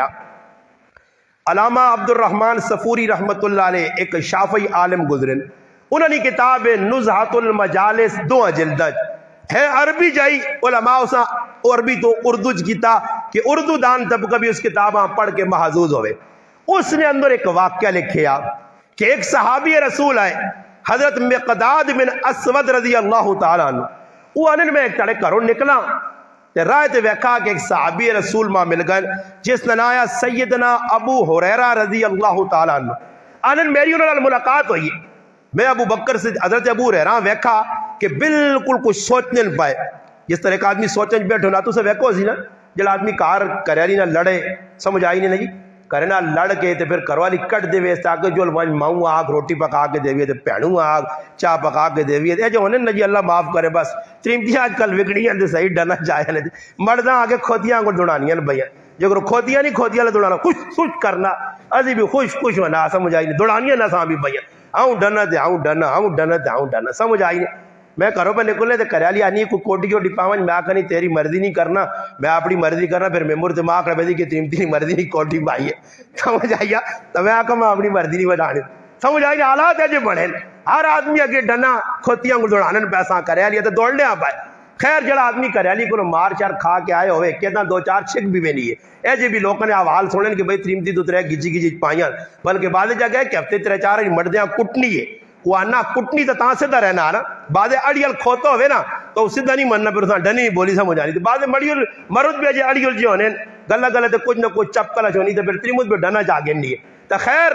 علامہ عبد الرحمن صفوری رحمت اللہ علیہ ایک شافعی عالم گزرن, انہوں نے کتاب نزہۃ المجالس 2 جلد ہے عربی جائی علماء اسا عربی تو اردو کیتا کہ اردو دان تب کبھی اس کتاباں پڑھ کے محظوظ ہوئے. اس نے اندر ایک واقعہ لکھیا کہ ایک صحابی رسول آئے حضرت مقداد بن اسود رضی اللہ تعالیٰ عنہ. وہ انن میں ایک تڑے کرو نکلا تے راہ تے ویکھا کہ ایک صحابی رسول ماں مل گئے جس نے آیا سیدنا ابو ہریرہ رضی اللہ تعالیٰ عنہ. انن میری انہوں نے ملاقات ہوئی. میں ابو بکر سے حضرت ابو ہریرہ ویکھا کہ بالکل کچھ سوچنے نہ پائے. جس طرح ایک آدمی سوچنے بیٹھو نہ تو سے ویکھو سی نا جل آدمی کار کریالی نہ لڑے سمجھ آئی نہیں جی کرنا لڑ کے تے پھر کروالی کٹ دے وے تاکہ جو ون ماؤں آگ روٹی پکا کے دے وے تے پیڑوں آگ چاہ پکا کے دے وے اے جو ہونے نہ جی اللہ معاف کرے بس تریمتیاں آج کل وگڑیاں تے صحیح ڈنا چاہے نا مرداں آگے کھوتیاں کو دوڑانیاں بھیا جو کرو کھوتیاں نہیں کھوتیاں لے دوڑانا خوش خوش کرنا ازی بھی خوش خوش ہونا سمجھ آئی نہیں دوڑانیاں نہ ساں بھی بھیا آؤں ڈنا تے آؤں ڈنا آؤں ڈنا تے آؤں ڈنا سمجھ آئی نہیں. میں کرو پہ نکلے تے کریالی آنی کوئی کوٹی چوٹی پاون میں آکھنی تیری مرضی نہیں کرنا میں اپنی مرضی کرنا پھر ممبر تے ماں کر کہ تیری مرضی نہیں کوٹی پائی ہے سمجھ آئیا تو میں آکھا میں اپنی مرضی نہیں بڑھانے سمجھ آئی حالات ہے جو بڑھیں ہر آدمی اگے ڈنا کھوتیاں کو دوڑانن پیسہ کریالی تے دوڑ لے آ پائے. خیر جڑا آدمی کریالی کو مار چار کھا کے آئے ہوئے کہنا دو چار چھک بھی میں نہیں ہے اے جی بھی لوگوں نے حوال سنن کہ بھئی تریمتی تو ترے گجی گجی پائیاں بلکہ بعد جگہ کہ ہفتے ترے چار مردیاں کٹنی ہے وہ آنا کٹنی تو تاں سیدھا رہنا نا بعد اڑیل کھوتا ہوئے نا تو سیدھا نہیں مننا پھر اساں ڈنی بولی سمجھ آنی تو بعد مڑیل مرد بھی اجے اڑیل جی ہونے گلا گلا تے کچھ نہ کچھ چپکلا چونی تے پھر تریمت پہ ڈنا جا گن نہیں ہے. تو خیر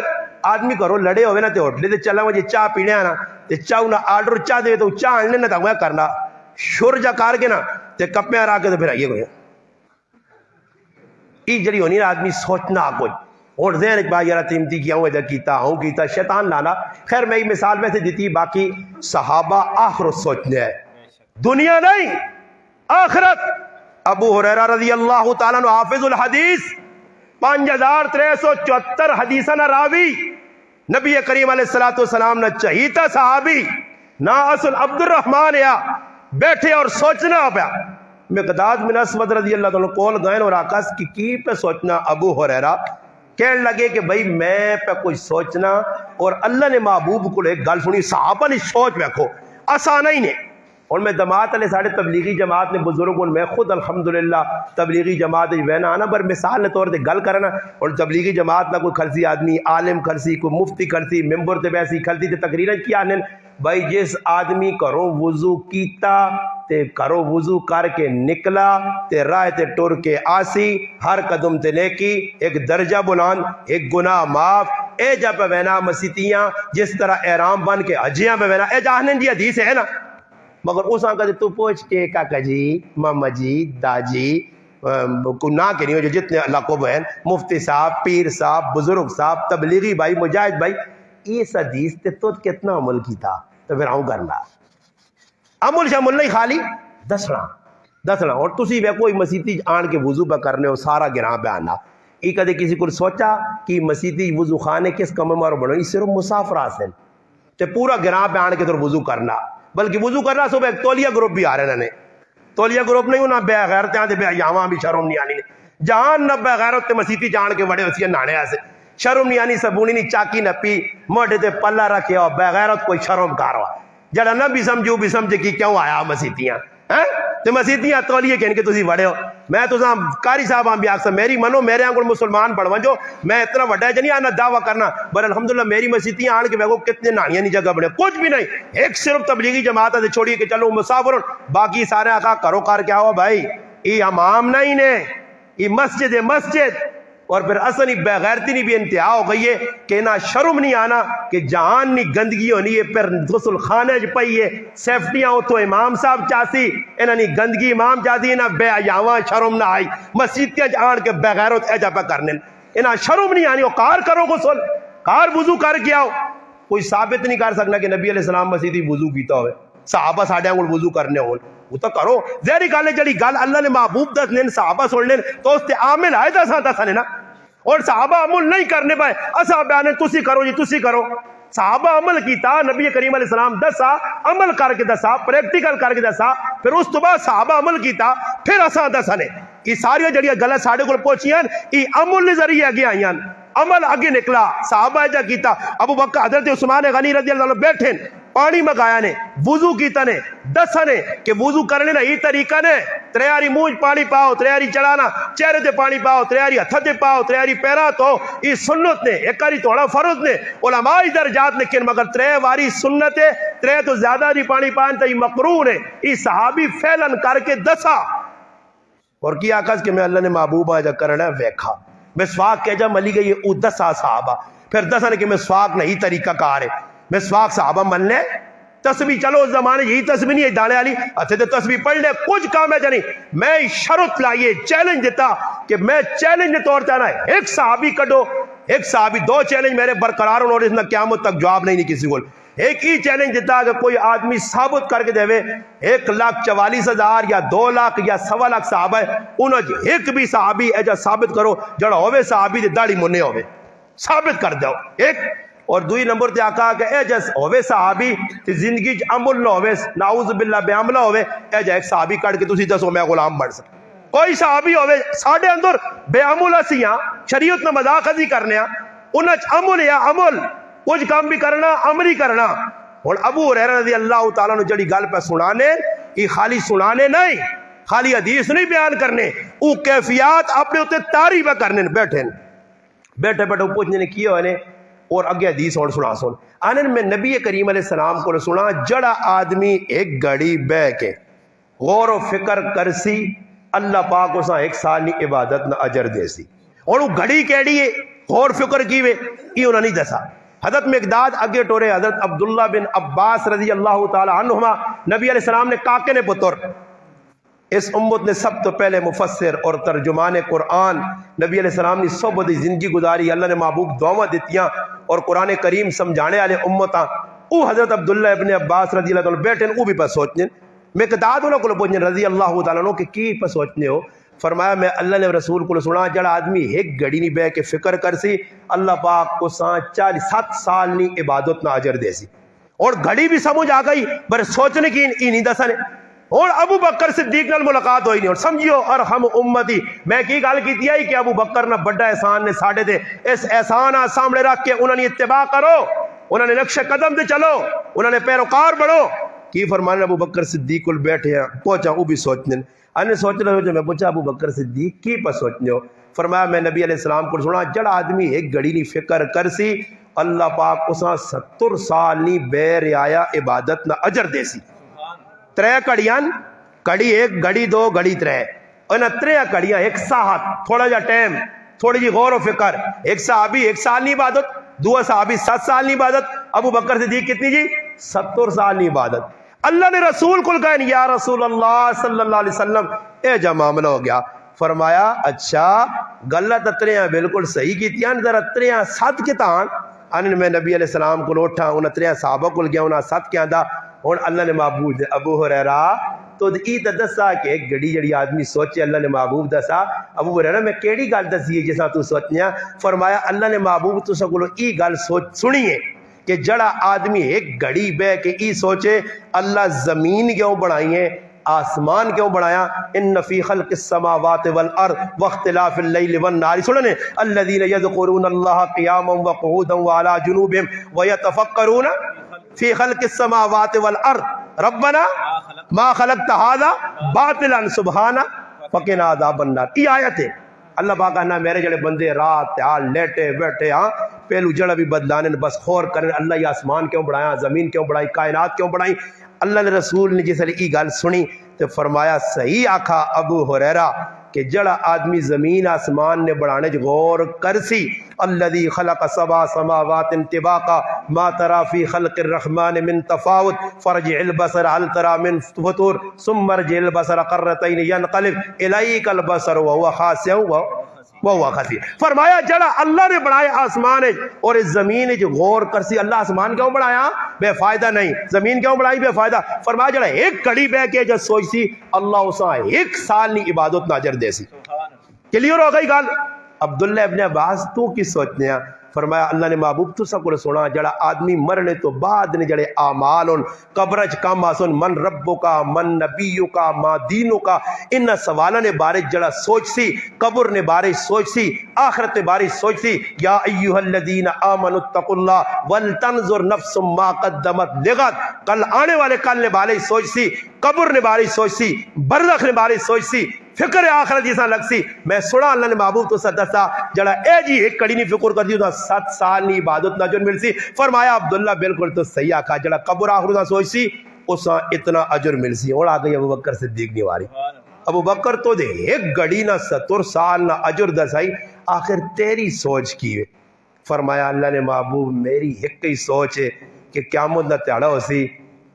آدمی کرو لڑے ہوئے نا تے ہوٹلے تے چلا مجھے چاہ پینے آنا تے چاہ نہ آرڈر چاہ دے تو چاہ آنے نہ تاں کرنا شور جا کار کے نا تے کپیں آ کے تے پھر آئیے گئے ای جڑی ہونی نا آدمی سوچنا کچھ اور ذہن ایک بار یارا تیمتی کیا ہوں ادھر کیتا ہوں کیتا شیطان لانا. خیر میں مثال میں سے دیتی باقی صحابہ آخرت سوچنے ہے دنیا نہیں آخرت. ابو ہریرہ رضی اللہ تعالیٰ عنہ حافظ الحدیث 5374 حدیثہ نہ راوی نبی کریم علیہ السلام نہ چہیتا صحابی نہ اصل عبد الرحمن یا بیٹھے اور سوچنا پیا. مقداد بن اسود رضی اللہ تعالیٰ کول گئے اور آکاس کی پہ سوچنا ابو ہریرہ کہنے لگے کہ بھئی میں پہ کچھ سوچنا اور اللہ نے محبوب کو ایک گل سنی صحابہ نے سوچ بیکھو آسانہ ہی نہیں. اور میں دماغ علیہ ساڑھے تبلیغی جماعت نے بزرگوں میں خود الحمدللہ تبلیغی جماعت وینا آنا بر مثال نے طور تے گل کرنا اور تبلیغی جماعت نہ کوئی کھلسی آدمی عالم کھلسی کوئی مفتی کھلسی ممبر تے بیسی کھلتی تے تقریریں کیا آنن بھائی جس آدمی کرو وضو کیتا تے کرو وضو کر کے نکلا تے راہ تے ٹر کے آسی ہر قدم تے نیکی ایک درجہ بلند ایک گناہ معاف اے جا پہ وینا مسیتیاں جس طرح احرام بن کے حجیاں پہ وینا اے جاہنن جی حدیث ہے نا مگر اس آنکہ تو پوچھ کے کاکا جی ماما جی داجی کو نہ کے نہیں ہو جو جتنے اللہ کو بہن مفتی صاحب پیر صاحب بزرگ صاحب تبلیغی بھائی مجاہد بھائی اس حدیث تے تو کتنا عمل کی تھا تو پھر آؤں کرنا عمل شامل نہیں خالی دسنا اور تسی وے کوئی مسیتی آن کے وضو پہ کرنے ہو سارا گراں پہ آنا یہ کدے کسی کو سوچا کہ مسیتی وضو خانے کس کم مارو بڑھو یہ صرف مسافر حاصل تے پورا گراں پہ آن کے تو وضو کرنا بلکہ وضو کرنا صبح ایک تولیہ گروپ بھی آ رہے ہیں تولیہ گروپ نہیں ہونا بے غیرت آتے بے یاواں بھی شرم نہیں آنی جہان نہ بے غیرت تے مسیتی جان کے بڑے اسی نانے ایسے شرم نہیں آنی سبونی نہیں چاکی نہ پی موڑے تے پلہ رکھے ہو بے غیرت کوئی شرم کاروا جڑا نہ بھی سمجھو بھی سمجھے کہ کیوں آیا مسیتیاں تے مسیتیاں تولیے کہن کے تسی بڑے ہو میں تو کاری صاحب بھی آکسا میری منو میرے آنگل مسلمان بڑھوان جو میں اتنا وڈا ہے جنی آنا دعویٰ کرنا بل الحمدللہ میری مسیتیاں آن کے بیگو کتنے نانیاں نہیں جگہ بڑھے کچھ بھی نہیں ایک صرف تبلیغی جماعت ہے چھوڑیے کہ چلو مسافر باقی سارے آقا کرو کار کیا ہوا بھائی یہ امام نہیں نے یہ مسجد ہے مسجد اور پھر اصلی بے غیرتی نہیں بھی انتہا ہو گئی ہے کہ نہ شرم نہیں آنا کہ جہان نہیں گندگی ہونی ہے پھر غسل خانے جو پئی ہے سیفٹیاں ہو تو امام صاحب چاہتی انہاں نہیں گندگی امام چاہتی نہ بے یاواں شرم نہ آئی مسجدیاں جان کے بے غیرت ایجا پہ کرنے انہاں شرم نہیں آنی اور کار کرو غسل کار وضو کر کے آؤ کوئی ثابت نہیں کر سکنا کہ نبی علیہ السلام مسیدی وضو کیتا ہوئے صحابہ ساڑھے انگل وضو کرنے ہوں وہ تو کرو زہری گالے جڑی گال اللہ نے محبوب دس لین صحابہ سن لین تو اس تے عامل آئے دساں دساں نا اور صحابہ عمل نہیں کرنے پائے اصحابہ بیانے تسی کرو جی تسی کرو صحابہ عمل کیتا نبی کریم علیہ السلام دسا عمل کر کے دسا پریکٹیکل کر کے دسا پھر اس تو بعد صحابہ عمل کیتا پھر اساں دسا نے یہ ساری جڑیاں گلیں ساڑھے کو پہنچیاں یہ عمل نے ذریعے آگے آئیاں عمل آگے نکلا صحابہ جا کیتا ابو بکر حضرت عثمان غنی رضی اللہ عنہ بیٹھے پانی مگایا نے وضو کیتا نے دسا نے کہ وضو کرنے کا یہ طریقہ نے تریاری منہ پانی پاؤ تریاری چڑھانا چہرے تے پانی پاؤ تریاری ہتھ تے پاؤ تریاری پیرا تو یہ سنت نے ایک کاری تھوڑا فرض نے علماء درجات لیکن مگر ترے واری سنت ہے ترے تو زیادہ دی پانی پان تو یہ مقرون ہے یہ صحابی فعلن کر کے دسا اور کیا آکاز کہ میں اللہ نے محبوب آجا کرنا ویکھا مسواک کہہ جا ملی گئی او دسا صحابہ پھر دسا نے کہ مسواک نہیں طریقہ کار ہے مسواک صحابہ من لے تسبیح چلو اس زمانے یہی تسبیح نہیں ہے دانے والی اچھے تو تسبیح پڑھ لے کچھ کام ہے جانی میں شرط لائیے چیلنج دیتا کہ میں چیلنج طور چاہنا ہے ایک صحابی کڈو ایک صحابی دو چیلنج میرے برقرار ہوں اور اس نے قیامت تک جواب نہیں کسی کو ایک ہی چیلنج دیتا کہ کوئی آدمی ثابت کر کے دے 1,44,000 یا 2 لاکھ یا 1.25 لاکھ صحابہ ہے انہوں ایک بھی صحابی ایجا ثابت کرو جڑا ہوئے صحابی دے داڑھی مننے ہوئے ثابت کر دو ایک اور دوئی نمبر تے آقا کہ اے جس ہوئے صحابی تے زندگی چ عمل نہ ہوئے نعوذ باللہ بے عملہ ہوئے اے جا ایک صحابی کٹ کے تسی دسو میں غلام بن سکتا کوئی صحابی ہوئے ساڑھے اندر بے عمل اسیاں شریعت نہ مذاق ازی کرنے انہاں چ عمل یا عمل کچھ کام بھی کرنا عمل ہی کرنا اور ابو ہریرہ رضی اللہ تعالیٰ نے جڑی گل پہ سنانے یہ خالی سنانے نہیں خالی حدیث نہیں بیان کرنے او کیفیات اپنے ہوتے تاریخ پہ کرنے بیٹھے بیٹھے پوچھنے نے کیا ہوئے اور اگے حدیث اور سنا سن آنن میں نبی کریم علیہ السلام کو سنا جڑا آدمی ایک گھڑی بے کے غور و فکر کرسی اللہ پاک اسا 1 سال نی عبادت نہ اجر دے سی اور وہ گھڑی کیڑی ہے غور فکر کی وے یہ انہوں نے دسا حضرت مقداد اگے ٹورے حضرت عبداللہ بن عباس رضی اللہ تعالی عنہما نبی علیہ السلام نے کاکے نے پتر اس امت نے سب تو پہلے مفسر اور ترجمان قرآن نبی علیہ السلام نے صحبت زندگی گزاری اللہ نے محبوب دعویٰ دیتیاں اور قرآن کریم سمجھانے والے امتاں او حضرت عبداللہ ابن عباس رضی اللہ تعالیٰ بیٹھے او بھی پہ سوچنے مقداد انہوں کو پوچھنے رضی اللہ تعالیٰ عنہ کہ کی پہ سوچنے ہو فرمایا میں اللہ نے رسول کو سنا جڑا آدمی ایک گھڑی نہیں بے کے فکر کر سی اللہ پاک کو 7 سال نی عبادت نہ اجر دے سی اور گھڑی بھی سمجھ آ گئی پر سوچنے کی نہیں دسا نے اور ابو بکر صدیق نال ملاقات ہوئی نہیں اور سمجھیو اور ہم امتی میں کی گل کیتی ہے کہ ابو بکر نہ بڑا احسان نے ساڑھے دے اس احسان سامنے رکھ کے انہوں نے اتباع کرو انہوں نے نقش قدم دے چلو انہوں نے پیروکار بڑھو کی فرمانے ابو بکر صدیق کل بیٹھے ہیں پہنچا وہ بھی سوچنے انہیں سوچ رہے ہو جو میں پوچھا ابو بکر صدیق کی پر سوچنے ہو فرمایا میں نبی علیہ السلام کو سنا جڑا آدمی ایک گھڑی نہیں فکر کر سی اللہ پاک اسا 70 سال نہیں بے رعایا عبادت نہ اجر دے سی 3 کڑیاں کڑی 1 گھڑی 2 گھڑی 3 انہیں 3 کڑیاں 1 ساعت تھوڑا جا ٹائم تھوڑی جی غور و فکر ایک صحابی 1 سال نہیں عبادت 2 صحابی 7 سال نہیں عبادت ابو بکر صدیق کتنی جی 70 سال نہیں عبادت اللہ نے رسول کو کہا یا رسول اللہ صلی اللہ علیہ وسلم اے جا معاملہ ہو گیا فرمایا اچھا غلط اتریاں بالکل صحیح کی تیاں ذرا اتریاں 7 کے تان ان میں نبی علیہ السلام کو اٹھا ان اتریاں صحابہ کو گیا انہاں 7 کے آندا اور اللہ نے محبوب دے ابو ہریرہ تو ای دسا کہ ایک گھڑی جڑی آدمی سوچے اللہ نے محبوب دسا ابو ہریرہ میں کیڑی گل دسی ہے جیسا تو سوچنیا فرمایا اللہ نے محبوب تو سکولو ای گل سنیے کہ جڑا آدمی ایک گھڑی بے کہ ای سوچے اللہ زمین کیوں بڑھائیے آسمان کیوں بڑھایا ان فی خلق السماوات والارض واختلاف اللیل والنہار سننے الذین یذکرون اللہ قیاما وقعودا وعلی جنوبهم ویتفکرون فی خلق السماوات والارض ربنا ما خلقت هذا باطلا سبحانہ فقنا عذاب النار یہ آیت ہے اللہ پاک کہنا میرے جڑے بندے رات حال لیٹے بیٹھے ہاں پہلو جڑا بھی بدلانے بس خور کرنے اللہ یہ آسمان کیوں بڑھایا زمین کیوں بڑھائی کائنات کیوں بڑھائی اللہ نے رسول نے جس نے یہ گل سنی تو فرمایا صحیح آکھا ابو ہریرہ کہ جڑا آدمی زمین آسمان نے بڑھانے جو غور کرسی الذی خلق 7 سماوات طباقا ما ترى في خلق الرحمن من تفاوت فرجع البصر هل ترى من فطور ثم ارجع البصر قرتين ينقلب اليك البصر وهو خاسئ وهو خسیر فرمایا جڑا اللہ نے بڑھائے آسمان ہے اور اس زمین ہے جو غور کرسی اللہ آسمان کیوں بڑھایا بے فائدہ نہیں زمین کیوں بڑھائی بے فائدہ فرمایا جڑا ایک کڑی بے کے جو سوچ سی اللہ اسا 1 سال نہیں عبادت ناجر دے سی کلیئر ہو گئی گل عبداللہ ابن عباس تو کی سوچنے ہیں فرمایا اللہ نے محبوب تو سب کو سنا جڑا آدمی مرنے تو بعد نے جڑے اعمال ان قبرچ کم آسن من ربو کا من نبیو کا ما دینو کا ان سوالہ نے بارے جڑا سوچ سی قبر نے بارے سوچ سی آخرت نے بارے سوچ سی یا ایوہ الذین آمنوا اتقوا اللہ ولتنظر نفس ما قدمت لغد کل آنے والے کل نے بارے سوچ سی قبر نے بارے سوچ سی برزخ نے بارے سوچ سی فکر آخرت جیسا لگ سی میں سنا اللہ نے محبوب تو دسا جڑا اے جی ایک کڑی نہیں فکر کر دی 7 سال نہیں عبادت نہ جو مل سی فرمایا عبداللہ بالکل تو صحیح آکھا جڑا قبر آخرت نہ سوچ سی اسا اتنا اجر مل سی اور آگئی ابو بکر صدیق نہیں واری ابو بکر تو دے ایک گڑی نہ 70 سال نہ اجر دسائی آخر تیری سوچ کی ہے فرمایا اللہ نے محبوب میری ایک ہی سوچ ہے کہ قیامت نہ تیڑا ہو سی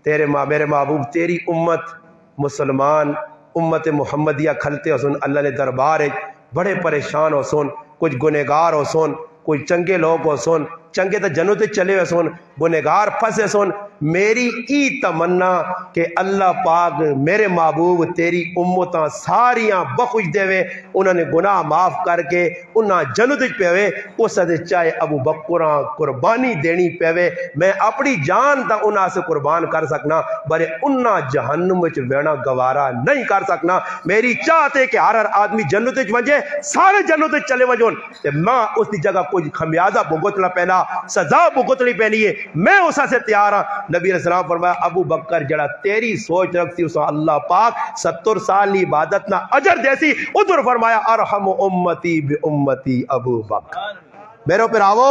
تیرے میرے محبوب تیری امت مسلمان امت محمدیہ کھلتے ہو سن اللہ نے دربار ہے بڑے پریشان ہو سن کچھ گنہگار ہو سن کوئی چنگے لوگ ہو سن چنگے تو جنوں تے چلے ہوئے سن گنہگار پھنسے سن میری ای تمنا کہ اللہ پاک میرے محبوب تیری امتاں ساریاں بخش دے وے انہوں نے گناہ معاف کر کے انہاں جنت وچ پے وے اس دے چاہے ابو بکراں قربانی دینی پے وے میں اپنی جان تا انہاں سے قربان کر سکنا بلے انہاں جہنم وچ وینا گوارا نہیں کر سکنا میری چاہتے کہ ہر آدمی جنت وچ ونجے سارے جنت وچ چلے ونجون تے میں اس دی جگہ کوئی خمیازہ بھگتنا پینا سزا بھگتنی پینی ہے میں اسا سے تیار ہاں نبی علیہ السلام فرمایا ابو بکر جڑا تیری سوچ رکھتی اسا اللہ پاک 70 سال کی عبادت نہ اجر دیسی ادھر فرمایا ارحم امتی بی امتی ابو بکر میرے پر آو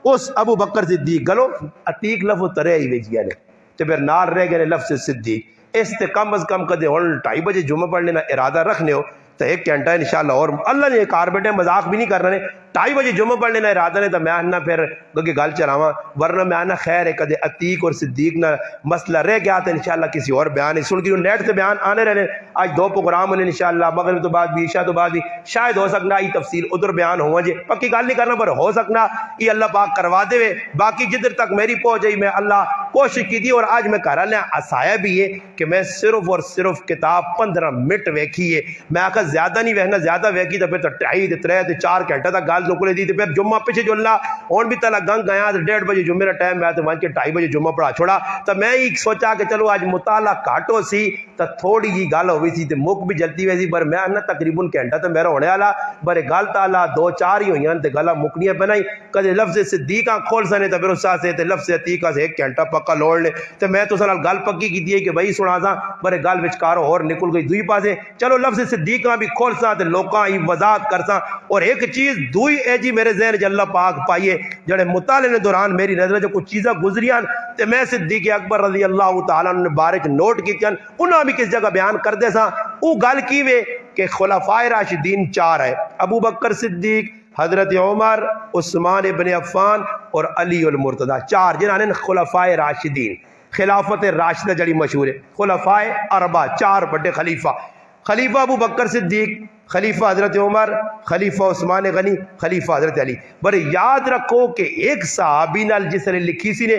اس ابو بکر صدیق گلو عتیق لفظ ترے ہی ویجیا نے تے پھر نال رہ گئے لفظ صدیق اس تے کم از کم کدے ہن 2:30 بجے جمعہ پڑھنے کا ارادہ رکھنے ہو تو 1 گھنٹہ انشاءاللہ اور اللہ نے کار بیٹھے مذاق بھی نہیں کر رہے 2:30 بجے جمعہ پڑھ لینا ارادہ نے تو میں آنا پھر گل چلاواں ورنہ میں آنا خیر ہے کدے عتیق اور صدیق نہ مسئلہ رہ گیا تو انشاءاللہ کسی اور بیان سن کے نیٹ سے بیان آنے رہنے آج 2 پروگرام ہونے انشاءاللہ مغرب تو بعد بھی عشاء تو بعد بھی شاید ہو سکنا یہ تفصیل ادھر بیان ہوا جی پکی گل نہیں کرنا پر ہو سکنا یہ اللہ پاک کروا دے وے باقی جدھر تک میری پہنچ گئی میں اللہ کوشش کی دی اور آج میں کہہ رہا اسایا بھی ہے کہ میں صرف اور صرف کتاب 15 منٹ ویکھی ہے میں آخر زیادہ نہیں ویکھنا زیادہ ویکھی تو پھر تو 2:30 3 4 گھنٹہ تک گل نکلے دی تو پھر جمعہ پیچھے جو اللہ اور بھی تلا گنگ گیا تو 1:30 بجے جمعے کا ٹائم میں تو ون کے 2:30 بجے جمعہ پڑھا چھوڑا تو میں ہی سوچا کہ چلو آج مطالعہ گھٹ ہو سی تو تھوڑی جی گل ہوئی سی تو مک بھی جلدی ہوئی سی پر میں نا تقریباً گھنٹہ تو میرا ہونے والا پر گل تو اللہ 2-4 ہی ہوئی تو گلا مکنیاں پہ نہیں کدے لفظ صدیق کھول سنے تو پھر اس سے لفظ عتیقہ سے 1 گھنٹہ پکا لوڑ لے تو میں تو سال گل پکی کی دی کہ بھائی سنا سا پر گل وچکارو اور نکل گئی دوئی پاسے چلو لفظ صدیق بھی کھول سا تو لوکاں ہی وضاحت کر سا اور ایک چیز دوئی اے جی میرے ذہن چ اللہ پاک پائیے جڑے مطالعے نے دوران میری نظر جو کچھ چیزاں گزریاں تے میں صدیق اکبر رضی اللہ تعالیٰ نے بارے چ نوٹ کیتیاں انہاں بھی کس جگہ بیان کر دے سا او گل کی وے کہ خلفائے راشدین 4 ہے ابو بکر صدیق حضرت عمر عثمان ابن عفان اور علی المرتضی 4 جنہاں نے خلفائے راشدین خلافت راشدہ جڑی مشہور ہے خلفائے اربع 4 بڑے خلیفہ ابو بکر صدیق خلیفہ حضرت عمر خلیفہ عثمان غنی خلیفہ حضرت علی بڑے یاد رکھو کہ ایک صحابی نال جس نے لکھی سی نے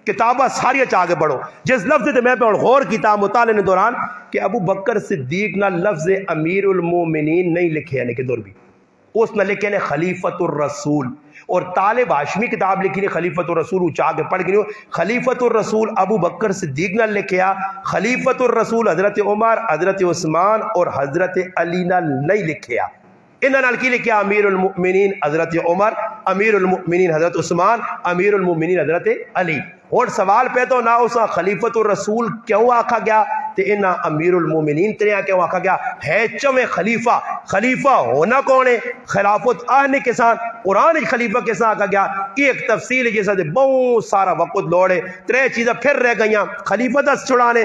کتابہ ساری چاہ کے پڑھو جس لفظ تے میں پہ غور کیتا مطالعے دوران کہ ابو بکر صدیق نال لفظ امیر المومنین نہیں لکھے یعنی کہ دور بھی اس نہ لکھے نے خلیفۃ الرسول اور طالب ہاشمی کتاب لکھی نے خلیفۃ الرسول چاہ کے پڑھ گئی خلیفۃ الرسول ابو بکر صدیق نال لکھیا خلیفۃ الرسول حضرت عمر حضرت عثمان اور حضرت علی نال نہیں لکھیا انہاں نال کی لکھیا امیر المؤمنین حضرت عمر امیر المؤمنین حضرت عثمان امیر المؤمنین حضرت علی اور سوال پیدا نہ اس خلیفۃ الرسول کیوں آکھا گیا تے انہاں امیر المومنین تریا کیوں آکھا گیا ہے چویں خلیفہ ہونا کون ہے خلافت آہنے کے ساتھ قرآن خلیفہ کے ساتھ آکھا گیا یہ ایک تفصیل جیسا دے بہت سارا وقت لوڑے 3 چیزیں پھر رہ گئیاں خلیفہ دس چھڑانے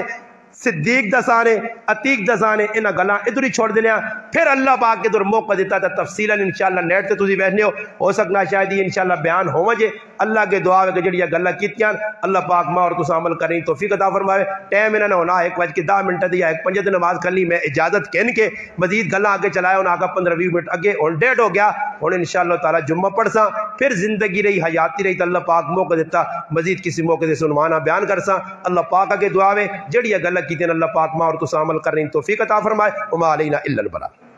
صدیق دسانے عتیق دسانے انہاں گلاں ادھر ہی چھوڑ دے لیا پھر اللہ پاک کے در موقع دیتا تھا تفصیلاً انشاءاللہ نیٹ تے تسی بیٹھنے ہو سکنا شاید یہ انشاءاللہ بیان ہوواں جے اللہ کے دعا ہے کہ جڑی گلاں کیتیاں اللہ پاک ماں اور تساں عمل کریں توفیق عطا فرمائے ٹائم انہاں نے ہونا 1:10 منٹ دی 1:05 دی نماز کر لی میں اجازت کہن کے مزید گلاں آگے چلایا انہاں کا 15-20 منٹ اگے اور 1:30 ہو گیا ہن انشاءاللہ تعالی جمعہ پڑھ سا پھر زندگی رہی حیاتی رہی تو اللہ پاک موقع دیتا مزید کسی موقع سے سنوانا بیان کر سا اللہ پاک آگے دعا ہے جڑی گلاں کیتیاں اللہ پاک ماں اور تساں عمل کریں توفیق عطا فرمائے وما علینا الا البلاغ